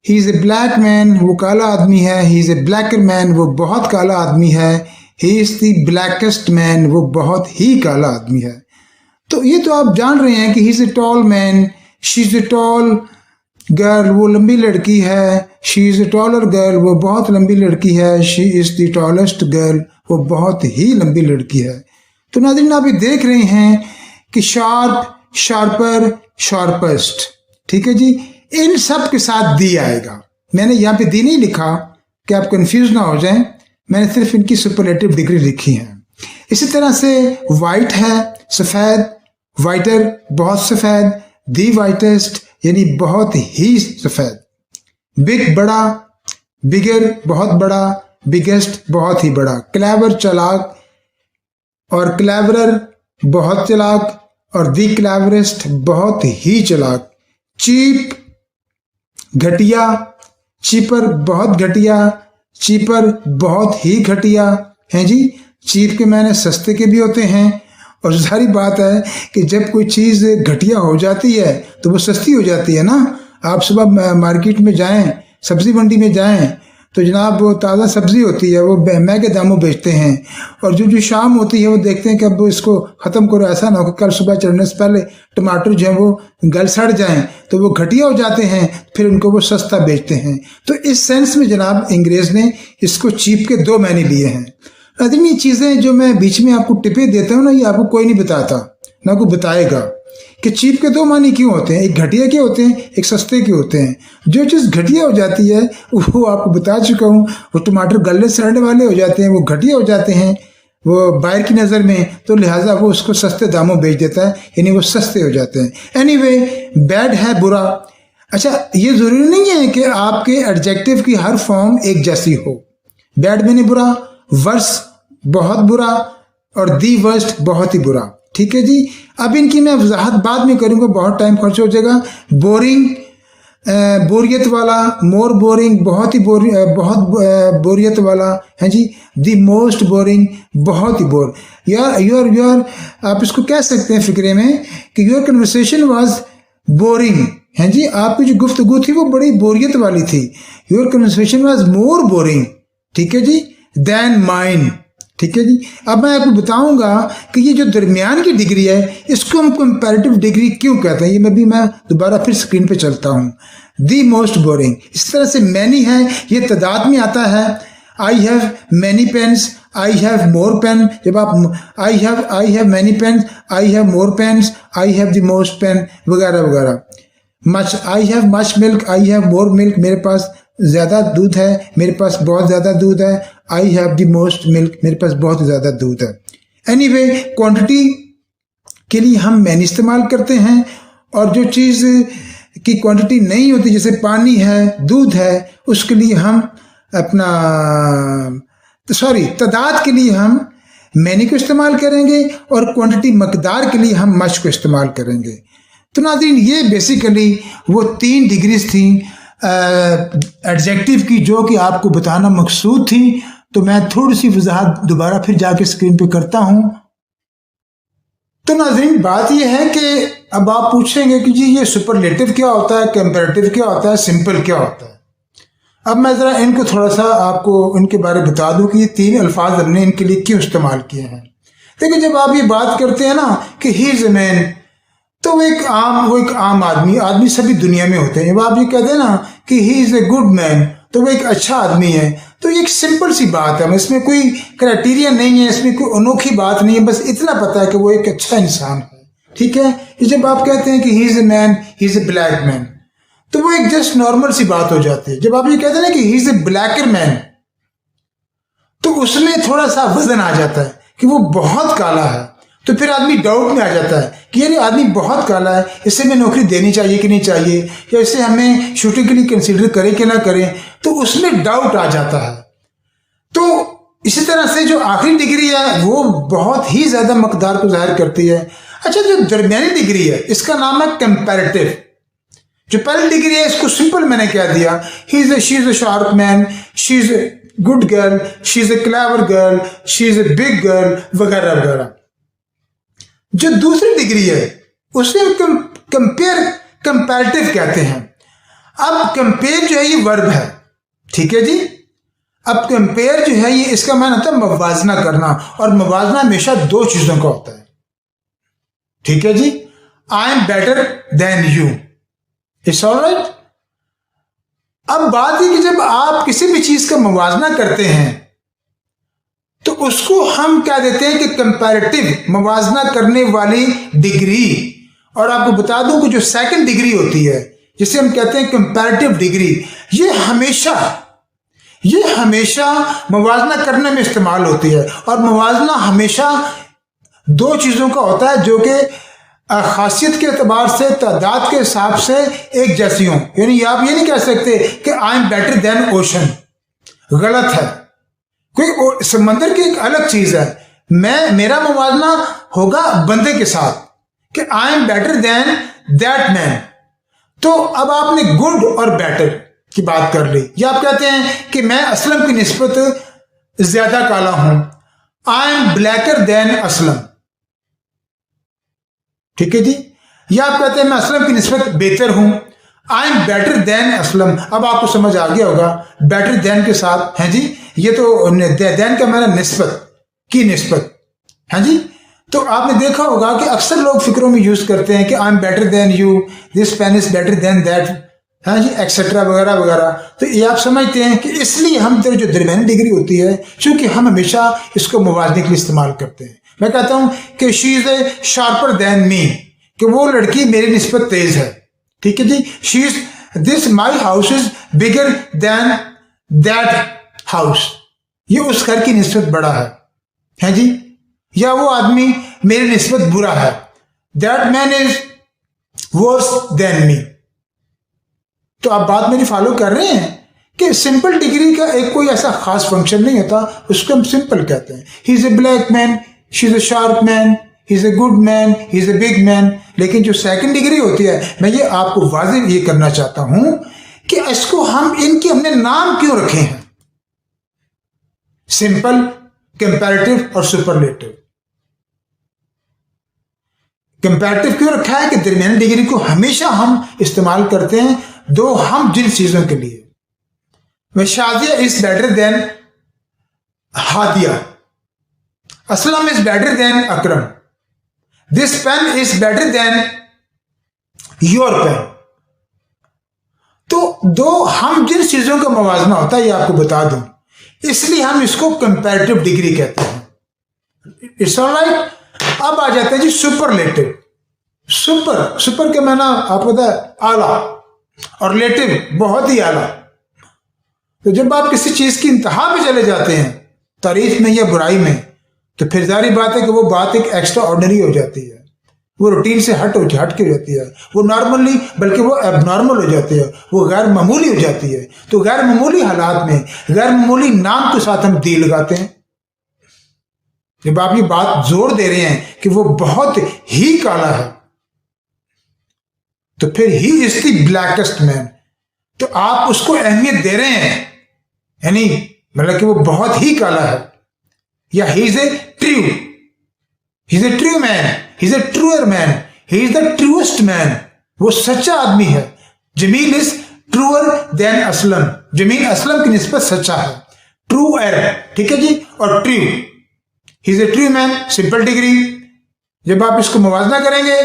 ही इज ए ब्लैक मैन, वो काला आदमी है। He is A blacker man, वो बहुत काला आदमी है। He is the blackest man, वो बहुत ही काला आदमी है। तो ये तो आप जान रहे हैं कि ही is a tall man, she is a tall girl, वो लंबी लड़की है। She is A taller girl, वो बहुत लंबी लड़की है। She is the tallest girl, वो बहुत ही लंबी लड़की है। तो नाज़रीन, आप ये देख रहे हैं कि शार्प, शार्पर, शार्पेस्ट। ठीक है जी। इन सब के साथ दी आएगा। मैंने यहाँ पे दी नहीं लिखा कि आप कंफ्यूज ना हो जाएं, मैंने सिर्फ इनकी सुपरलेटिव डिग्री लिखी है। इसी तरह से वाइट है, सफ़ेद, वाइटर, बहुत सफ़ेद, दी वाइटेस्ट यानी बहुत ही सफ़ेद। बिग, बड़ा, बिगर, बहुत बड़ा, बिगेस्ट, बहुत ही बड़ा। क्लेवर, चालाक, और क्लेवरर, बहुत चालाक, और दी क्लेवरेस्ट, बहुत ही चालाक। चीप, घटिया, चीपर, बहुत घटिया, चीपर, बहुत ही घटिया है जी। चीप के मायने सस्ते के भी होते हैं। और सारी बात है कि जब कोई चीज़ घटिया हो जाती है तो वो सस्ती हो जाती है ना। आप सुबह मार्केट में जाएं, सब्जी मंडी में जाएं, तो जनाब वो ताज़ा सब्ज़ी होती है, वो महंगे दामों बेचते हैं। और जो शाम होती है वो देखते हैं कि अब इसको ख़त्म करो, ऐसा ना हो कि कल सुबह चढ़ने से पहले टमाटर जो है वो गल सड़ जाएं, तो वो घटिया हो जाते हैं, फिर उनको वो सस्ता बेचते हैं। तो इस सेंस में जनाब अंग्रेज़ ने इसको चीप के 2 मायने लिए हैं। नाज़रीन, ये चीज़ें जो मैं बीच में आपको टिपे देता हूँ ना, ये आपको कोई नहीं बताता, ना कोई बताएगा कि चीप के 2 मानी क्यों होते हैं। एक घटिया के होते हैं, एक सस्ते के होते हैं। जो चीज़ घटिया हो जाती है वो आपको बता चुका हूँ, वो टमाटर गलने सड़ने वाले हो जाते हैं, वो घटिया हो जाते हैं वो बाहर की नज़र में, तो लिहाजा वो उसको सस्ते दामों बेच देता है, यानी वो सस्ते हो जाते हैं। एनीवे, बैड है, बुरा। अच्छा, ये ज़रूरी नहीं है कि आपके एडजेक्टिव की हर फॉर्म एक जैसी हो। बैड में नहीं बुरा, वर्स बहुत बुरा, और दी वर्स्ट बहुत ही बुरा। ठीक है जी। अब इनकी मैं वजाहत बाद में करूँगा, बहुत टाइम खर्च हो जाएगा। बोरिंग, बोरियत वाला, मोर बोरिंग, बहुत ही बहुत बोरियत वाला है जी। दी मोस्ट बोरिंग, बहुत ही बोर। योर आप इसको कह सकते हैं फिक्रे में कि योर कन्वर्सेशन वाज बोरिंग है जी। आपकी जो गुफ्तगू थी वो बड़ी बोरियत वाली थी। Your conversation was more boring, ठीक है जी, देन माइन। ठीक है जी। अब मैं आपको बताऊंगा कि ये जो दरमियान की डिग्री है इसको हम कंपैरेटिव डिग्री क्यों कहते हैं। ये मैं दोबारा फिर स्क्रीन पे चलता हूँ। दी मोस्ट बोरिंग, इस तरह से मैनी है, ये तादाद में आता है। I have many pens, I have more pen. जब आप I have many pens, I have more pens, I have the most pen, वगैरह वगैरह। Much, I have much milk, I have more milk, मेरे पास ज़्यादा दूध है, मेरे पास बहुत ज़्यादा दूध है। I have the most milk, मेरे पास बहुत ज़्यादा दूध है। एनीवे, क्वांटिटी के लिए हम मैनी इस्तेमाल करते हैं, और जो चीज़ की क्वांटिटी नहीं होती, जैसे पानी है, दूध है, उसके लिए हम अपना तादाद के लिए हम मैनी को इस्तेमाल करेंगे, और क्वांटिटी मकदार के लिए हम मच को इस्तेमाल करेंगे। तो नाज़रीन, ये बेसिकली वो 3 डिग्रीज थी एडजेक्टिव की जो कि आपको बताना मकसूद थी। तो मैं थोड़ी सी वजाहत दोबारा फिर जाके स्क्रीन पे करता हूं। तो नाज़रीन, बात यह है कि अब आप पूछेंगे कि जी ये सुपरलेटिव क्या होता है, कंपैरेटिव क्या होता है, सिंपल क्या होता है। अब मैं ज़रा इनको थोड़ा सा आपको इनके बारे में बता दूं कि ये 3 अल्फाज हमने इनके लिए क्यों इस्तेमाल किए हैं। देखिए, जब आप ये बात करते हैं ना कि ही इज़ ए मैन, तो वो एक आम आदमी सभी दुनिया में होते हैं। जब आप ये कहते हैं ना कि he is a good man, तो वो एक अच्छा आदमी है। तो ये एक सिंपल सी बात है, इसमें कोई क्राइटेरिया नहीं है, इसमें कोई अनोखी बात नहीं है, बस इतना पता है कि वो एक अच्छा इंसान है। ठीक है, ये जब आप कहते हैं कि ही is a man, he is A black man, तो वो एक जस्ट नॉर्मल सी बात हो जाती है। जब आप ये कहते हैं ना कि ही इज ए ब्लैकर मैन, तो उसमें थोड़ा सा वजन आ जाता है कि वो बहुत काला है, तो फिर आदमी डाउट में आ जाता है कि यार आदमी बहुत काला है, इससे हमें नौकरी देनी चाहिए कि नहीं चाहिए, या इसे हमें शूटिंग के लिए कंसीडर करें कि ना करें, तो उसमें डाउट आ जाता है। तो इसी तरह से जो आखिरी डिग्री है वो बहुत ही ज्यादा मकदार को जाहिर करती है। अच्छा, जो दरमियानी डिग्री है इसका नाम है कंपैरेटिव। जो पहली डिग्री है इसको सिंपल मैंने क्या दिया, she is a sharp man, she is a good girl, she is A clever girl, she is a big girl, वगैरह वगैरह। जो दूसरी डिग्री है उसे हम कंपैरेटिव कहते हैं। अब कंपेयर जो है ये वर्ब है, ठीक है जी। अब कंपेयर जो है ये इसका माना होता है मवाजना करना, और मवाजना हमेशा दो चीजों का होता है, ठीक है जी। I am better than you, it's alright. अब बात है कि जब आप किसी भी चीज का मवाजना करते हैं तो उसको हम क्या देते हैं कि कंपैरेटिव, मवाजना करने वाली डिग्री। और आपको बता दूं कि जो सेकंड डिग्री होती है जिसे हम कहते हैं कंपैरेटिव डिग्री, ये हमेशा मवाजना करने में इस्तेमाल होती है। और मवाजना हमेशा दो चीजों का होता है जो कि खासियत के एतबार से, तादाद के हिसाब से एक जैसी हों। यानी आप ये नहीं कह सकते कि I am better then ocean, गलत है। कोई समंदर की एक अलग चीज है, मेरा मवाजना होगा बंदे के साथ कि I am better than that man. तो अब आपने गुड और बेटर की बात कर ली, या आप कहते हैं कि मैं असलम की निस्बत ज्यादा काला हूं, I am blacker than Aslam, ठीक है जी। या आप कहते हैं मैं असलम की निस्बत बेहतर हूं, I am better then Aslam. अब आपको समझ आ गया होगा बेटर देन के साथ, हैं जी, ये तो देन का मेरा निस्बत की निस्बत, हैं जी। तो आपने देखा होगा कि अक्सर लोग फिक्रों में यूज करते हैं कि I am better than you, this pen is better than that, है जी, एक्सेट्रा वगैरह वगैरह। तो ये आप समझते हैं कि इसलिए हम जो दरमियानी डिग्री होती है, चूंकि हम हमेशा इसको मुवाजने के लिए इस्तेमाल करते हैं। मैं कहता हूं कि she is a sharper than me, कि वो लड़की मेरी निस्बत तेज है, ठीक है जी। She is this my house is bigger than that house, ये उस घर की निस्बत बड़ा है जी। या वो आदमी मेरी निस्बत बुरा है, that man is worse than me. तो आप बात मेरी फॉलो कर रहे हैं कि सिंपल डिग्री का एक कोई ऐसा खास फंक्शन नहीं होता, उसको हम सिंपल कहते हैं। ही is A black man, she is A sharp man, he is a good man, he is a big man. लेकिन जो सेकंड डिग्री होती है, मैं ये आपको वाजिब ये करना चाहता हूं कि इसको हमने नाम क्यों रखे हैं, सिंपल, कंपैरेटिव और सुपरलेटिव। कंपैरेटिव क्यों रखा है कि दरमियानी डिग्री को हमेशा हम इस्तेमाल करते हैं दो हम जिन चीजों के लिए। वह Shadia is better than Hadia, Aslam is better than Akram, this pen is better than your pen. तो दो हम जिन चीजों का मवाजना होता है, ये आपको बता दूं, इसलिए हम इसको कंपैरेटिव डिग्री कहते हैं। It's alright. अब आ जाते हैं जी सुपरलेटिव। सुपर के माना आपको पता है आला, और लेटिव बहुत ही आला। तो जब आप किसी चीज की इंतहा पे चले जाते हैं, तारीफ में या बुराई में, तो फिर जारी बात है कि वो बात एक एक्स्ट्रा ऑर्डिनरी हो जाती है, वो रूटीन से हट के हो जाती है, वो नॉर्मल नहीं बल्कि वो एबनॉर्मल हो जाती है, वो गैर मामूली हो जाती है। तो गैर मामूली हालात में गैर मामूली नाम के साथ हम दी लगाते हैं। जब आप ये बात जोर दे रहे हैं कि वो बहुत ही काला है, तो फिर ही इज द ब्लैकेस्ट मैन, तो आप उसको अहमियत दे रहे हैं, यानी मतलब कि वो बहुत ही काला है। या he is a true man, he is a truer man, he is the truest man, वो सच्चा आदमी है। Jameel is truer than Aslam, Jameel Aslam की निस्बत सच्चा है, ट्रूअर, ठीक है जी। और true, he is a true man, simple degree. जब आप इसको मुवाजना करेंगे,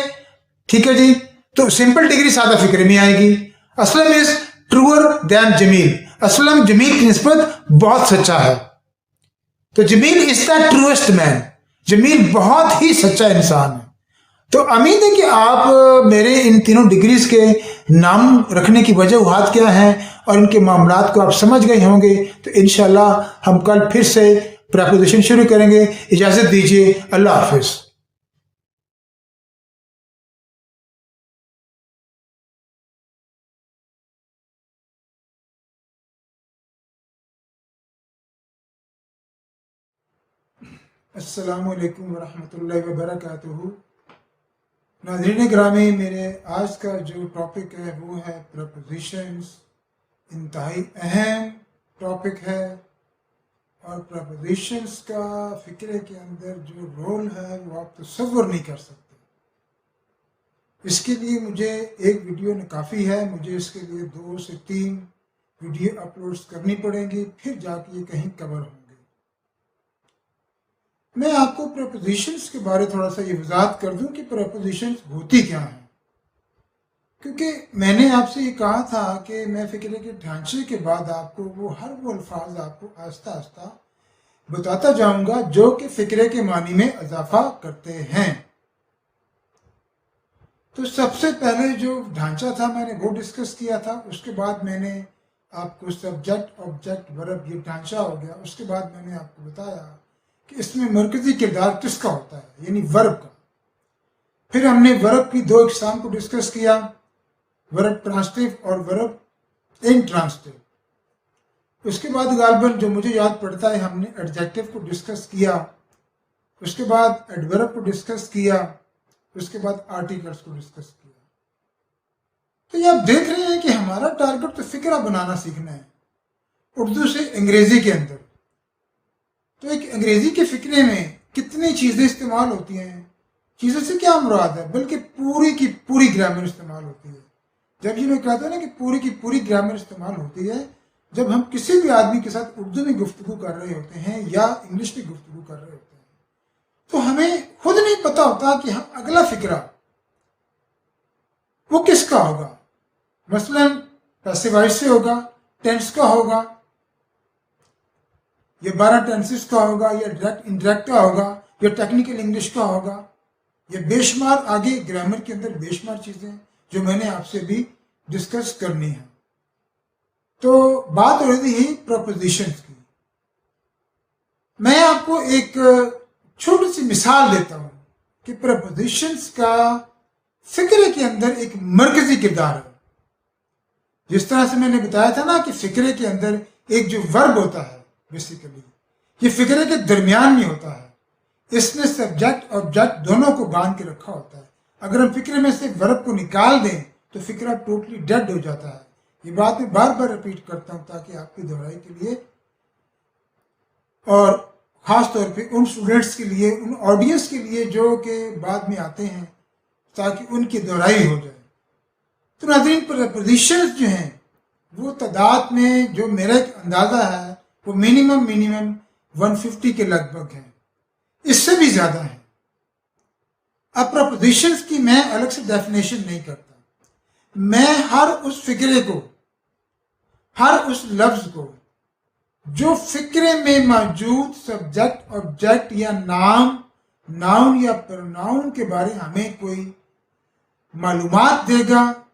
ठीक है जी, तो सिंपल डिग्री सादा फिक्र में आएगी। Aslam is truer than Jameel, Aslam Jameel की निस्बत बहुत सच्चा है। तो Jameel is the truest man, Jameel बहुत ही सच्चा इंसान है। तो उम्मीद है कि आप मेरे इन तीनों डिग्रीज के नाम रखने की वजह क्या है और इनके मामलात को आप समझ गए होंगे। तो इंशाल्लाह हम कल फिर से प्रेपोजिशन शुरू करेंगे। इजाज़त दीजिए, अल्लाह हाफिज़। अस्सलामु अलैकुम वरहमतुल्लाहि वबरकातुहू। नाज़रीन गिरामी, मेरे आज का जो टॉपिक है वो है प्रपोजिशंस। इंतहाई अहम टॉपिक है और प्रपोजिशंस का फ़िक्रे के अंदर जो रोल है वो आप तसव्वुर नहीं कर सकते। इसके लिए मुझे एक वीडियो न काफ़ी है, मुझे इसके लिए 2 से 3 वीडियो अपलोड्स करनी पड़ेंगी, फिर जाके ये कहीं कवर होंगे। मैं आपको प्रपोजिशंस के बारे थोड़ा सा ये वजाहत कर दूं कि प्रपोजिशंस होती क्या हैं, क्योंकि मैंने आपसे ये कहा था कि मैं फ़िक्रे के ढांचे के बाद आपको वो अल्फाज आपको आस्ता आस्ता बताता जाऊंगा जो कि फ़िक्रे के मानी में इजाफा करते हैं। तो सबसे पहले जो ढांचा था मैंने वो डिस्कस किया था, उसके बाद मैंने आपको सब्जेक्ट ऑब्जेक्ट वर्ब ये ढांचा हो गया। उसके बाद मैंने आपको बताया कि इसमें मरकजी किरदार किसका होता है, यानी वर्ब का। फिर हमने वर्ब की 2 अक़साम को डिस्कस किया, वर्ब ट्रांसटिव और वर्ब इनट्रांसटिव। उसके बाद गालिबन जो मुझे याद पड़ता है हमने एडजेक्टिव को डिस्कस किया, उसके बाद एडवर्ब को डिस्कस किया, उसके बाद आर्टिकल्स को डिस्कस किया। तो ये आप देख रहे हैं कि हमारा टारगेट तो फिक्रा बनाना सीखना है उर्दू से अंग्रेजी के अंदर। तो एक अंग्रेजी के फ़िक्रे में कितनी चीज़ें इस्तेमाल होती हैं, चीज़ों से क्या मुराद है, बल्कि पूरी की पूरी ग्रामर इस्तेमाल होती है। जब ये मैं कहता हूँ ना कि पूरी की पूरी ग्रामर इस्तेमाल होती है, जब हम किसी भी आदमी के साथ उर्दू में गुफ्तगू कर रहे होते हैं या इंग्लिश में गुफ्तगू कर रहे होते हैं, तो हमें खुद नहीं पता होता कि हम अगला फ़िक्रा वो किसका होगा। मसलन पैसिव वॉइस से होगा, टेंस का होगा, ये 12 टेंसेस का होगा, या डायरेक्ट इनडायरेक्ट का होगा, या टेक्निकल इंग्लिश का होगा, ये बेशुमार आगे ग्रामर के अंदर बेशुमार चीज़ें जो मैंने आपसे भी डिस्कस करनी है। तो बात हो रही थी प्रपोजिशंस की। मैं आपको एक छोटी सी मिसाल देता हूँ कि प्रपोजिशंस का फ़िक्रे के अंदर एक मरकजी किरदार है। जिस तरह से मैंने बताया था ना कि फ़िक्रे के अंदर एक जो वर्ब होता है, बेसिकली ये फ़िक्रे के दरमियान में होता है। इसमें सब्जेक्ट ऑब्जेक्ट दोनों को बांध के रखा होता है। अगर हम फ़िक्रे में से वर्ब को निकाल दें तो फ़िक्रा टोटली डेड हो जाता है। ये बात मैं बार बार रिपीट करता हूँ ताकि आपकी दोहराई के लिए और ख़ास तौर पे उन स्टूडेंट्स के लिए, उन ऑडियंस के लिए जो कि बाद में आते हैं, ताकि उनकी दोहराई हो जाए। तो नाज़रीन, प्रपोजिशंस जो हैं वो तादाद में जो मेरा एक अंदाज़ा है वो मिनिमम 150 के लगभग है, इससे भी ज़्यादा है। अब प्रपोजिशंस की मैं अलग से डेफिनेशन नहीं करता, मैं हर उस फ़िक्रे को, हर उस लफ्ज़ को जो फ़िक्रे में मौजूद सब्जेक्ट ऑब्जेक्ट या नाउन या प्रोनाउन के बारे हमें कोई मालूमात देगा,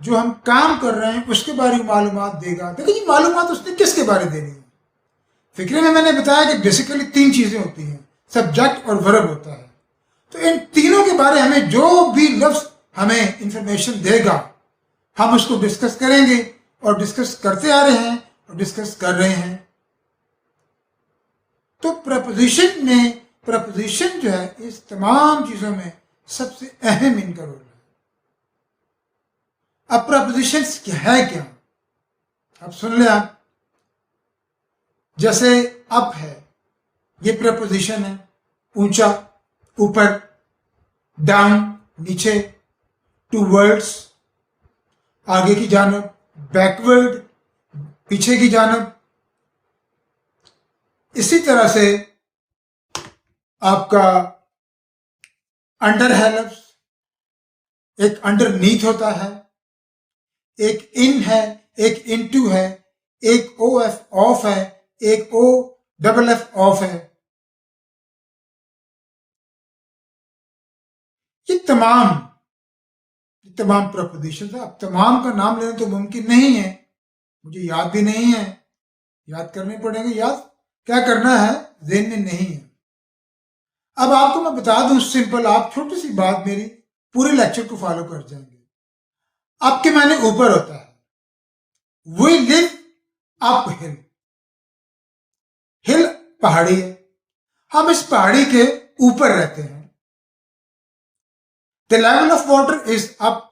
जो हम काम कर रहे हैं उसके बारे में मालूमात देगा। देखिए, ये मालूमात उसने किसके बारे देनी है। फ़िक्रे में मैंने बताया कि बेसिकली 3 चीज़ें होती हैं, सब्जेक्ट और वर्ब होता है। तो इन तीनों के बारे हमें जो भी लफ्ज़ हमें इंफॉर्मेशन देगा हम उसको डिस्कस करेंगे, और डिस्कस करते आ रहे हैं और डिस्कस कर रहे हैं। तो प्रपोजिशन जो है इस तमाम चीज़ों में सबसे अहम इनका रोल है। अब प्रपोजिशंस क्या है, क्या अब सुन ले आप। जैसे अप है, ये प्रपोजिशन है, ऊंचा, ऊपर, डाउन, नीचे, टूवर्ड्स, आगे की जानब, बैकवर्ड, पीछे की जानब। इसी तरह से आपका अंडर है लफ्ज़, एक अंडरनीथ होता है, एक इन है, एक इनटू है, एक ओ एफ ऑफ है, एक ओ डबल एफ ऑफ है। ये तमाम प्रपोजिशन है। अब तमाम का नाम लेना तो मुमकिन नहीं है, मुझे याद भी नहीं है, याद करने पड़ेंगे। याद क्या करना है, ज़हन में नहीं है। अब आपको मैं बता दूं सिंपल, आप छोटी सी बात मेरी पूरे लेक्चर को फॉलो कर जाएंगे। आपके माने ऊपर होता है, वी लिव अप हिल, हिल पहाड़ी है, हम इस पहाड़ी के ऊपर रहते हैं। The level of water is up,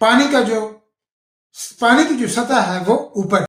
पानी की जो सतह है वो ऊपर।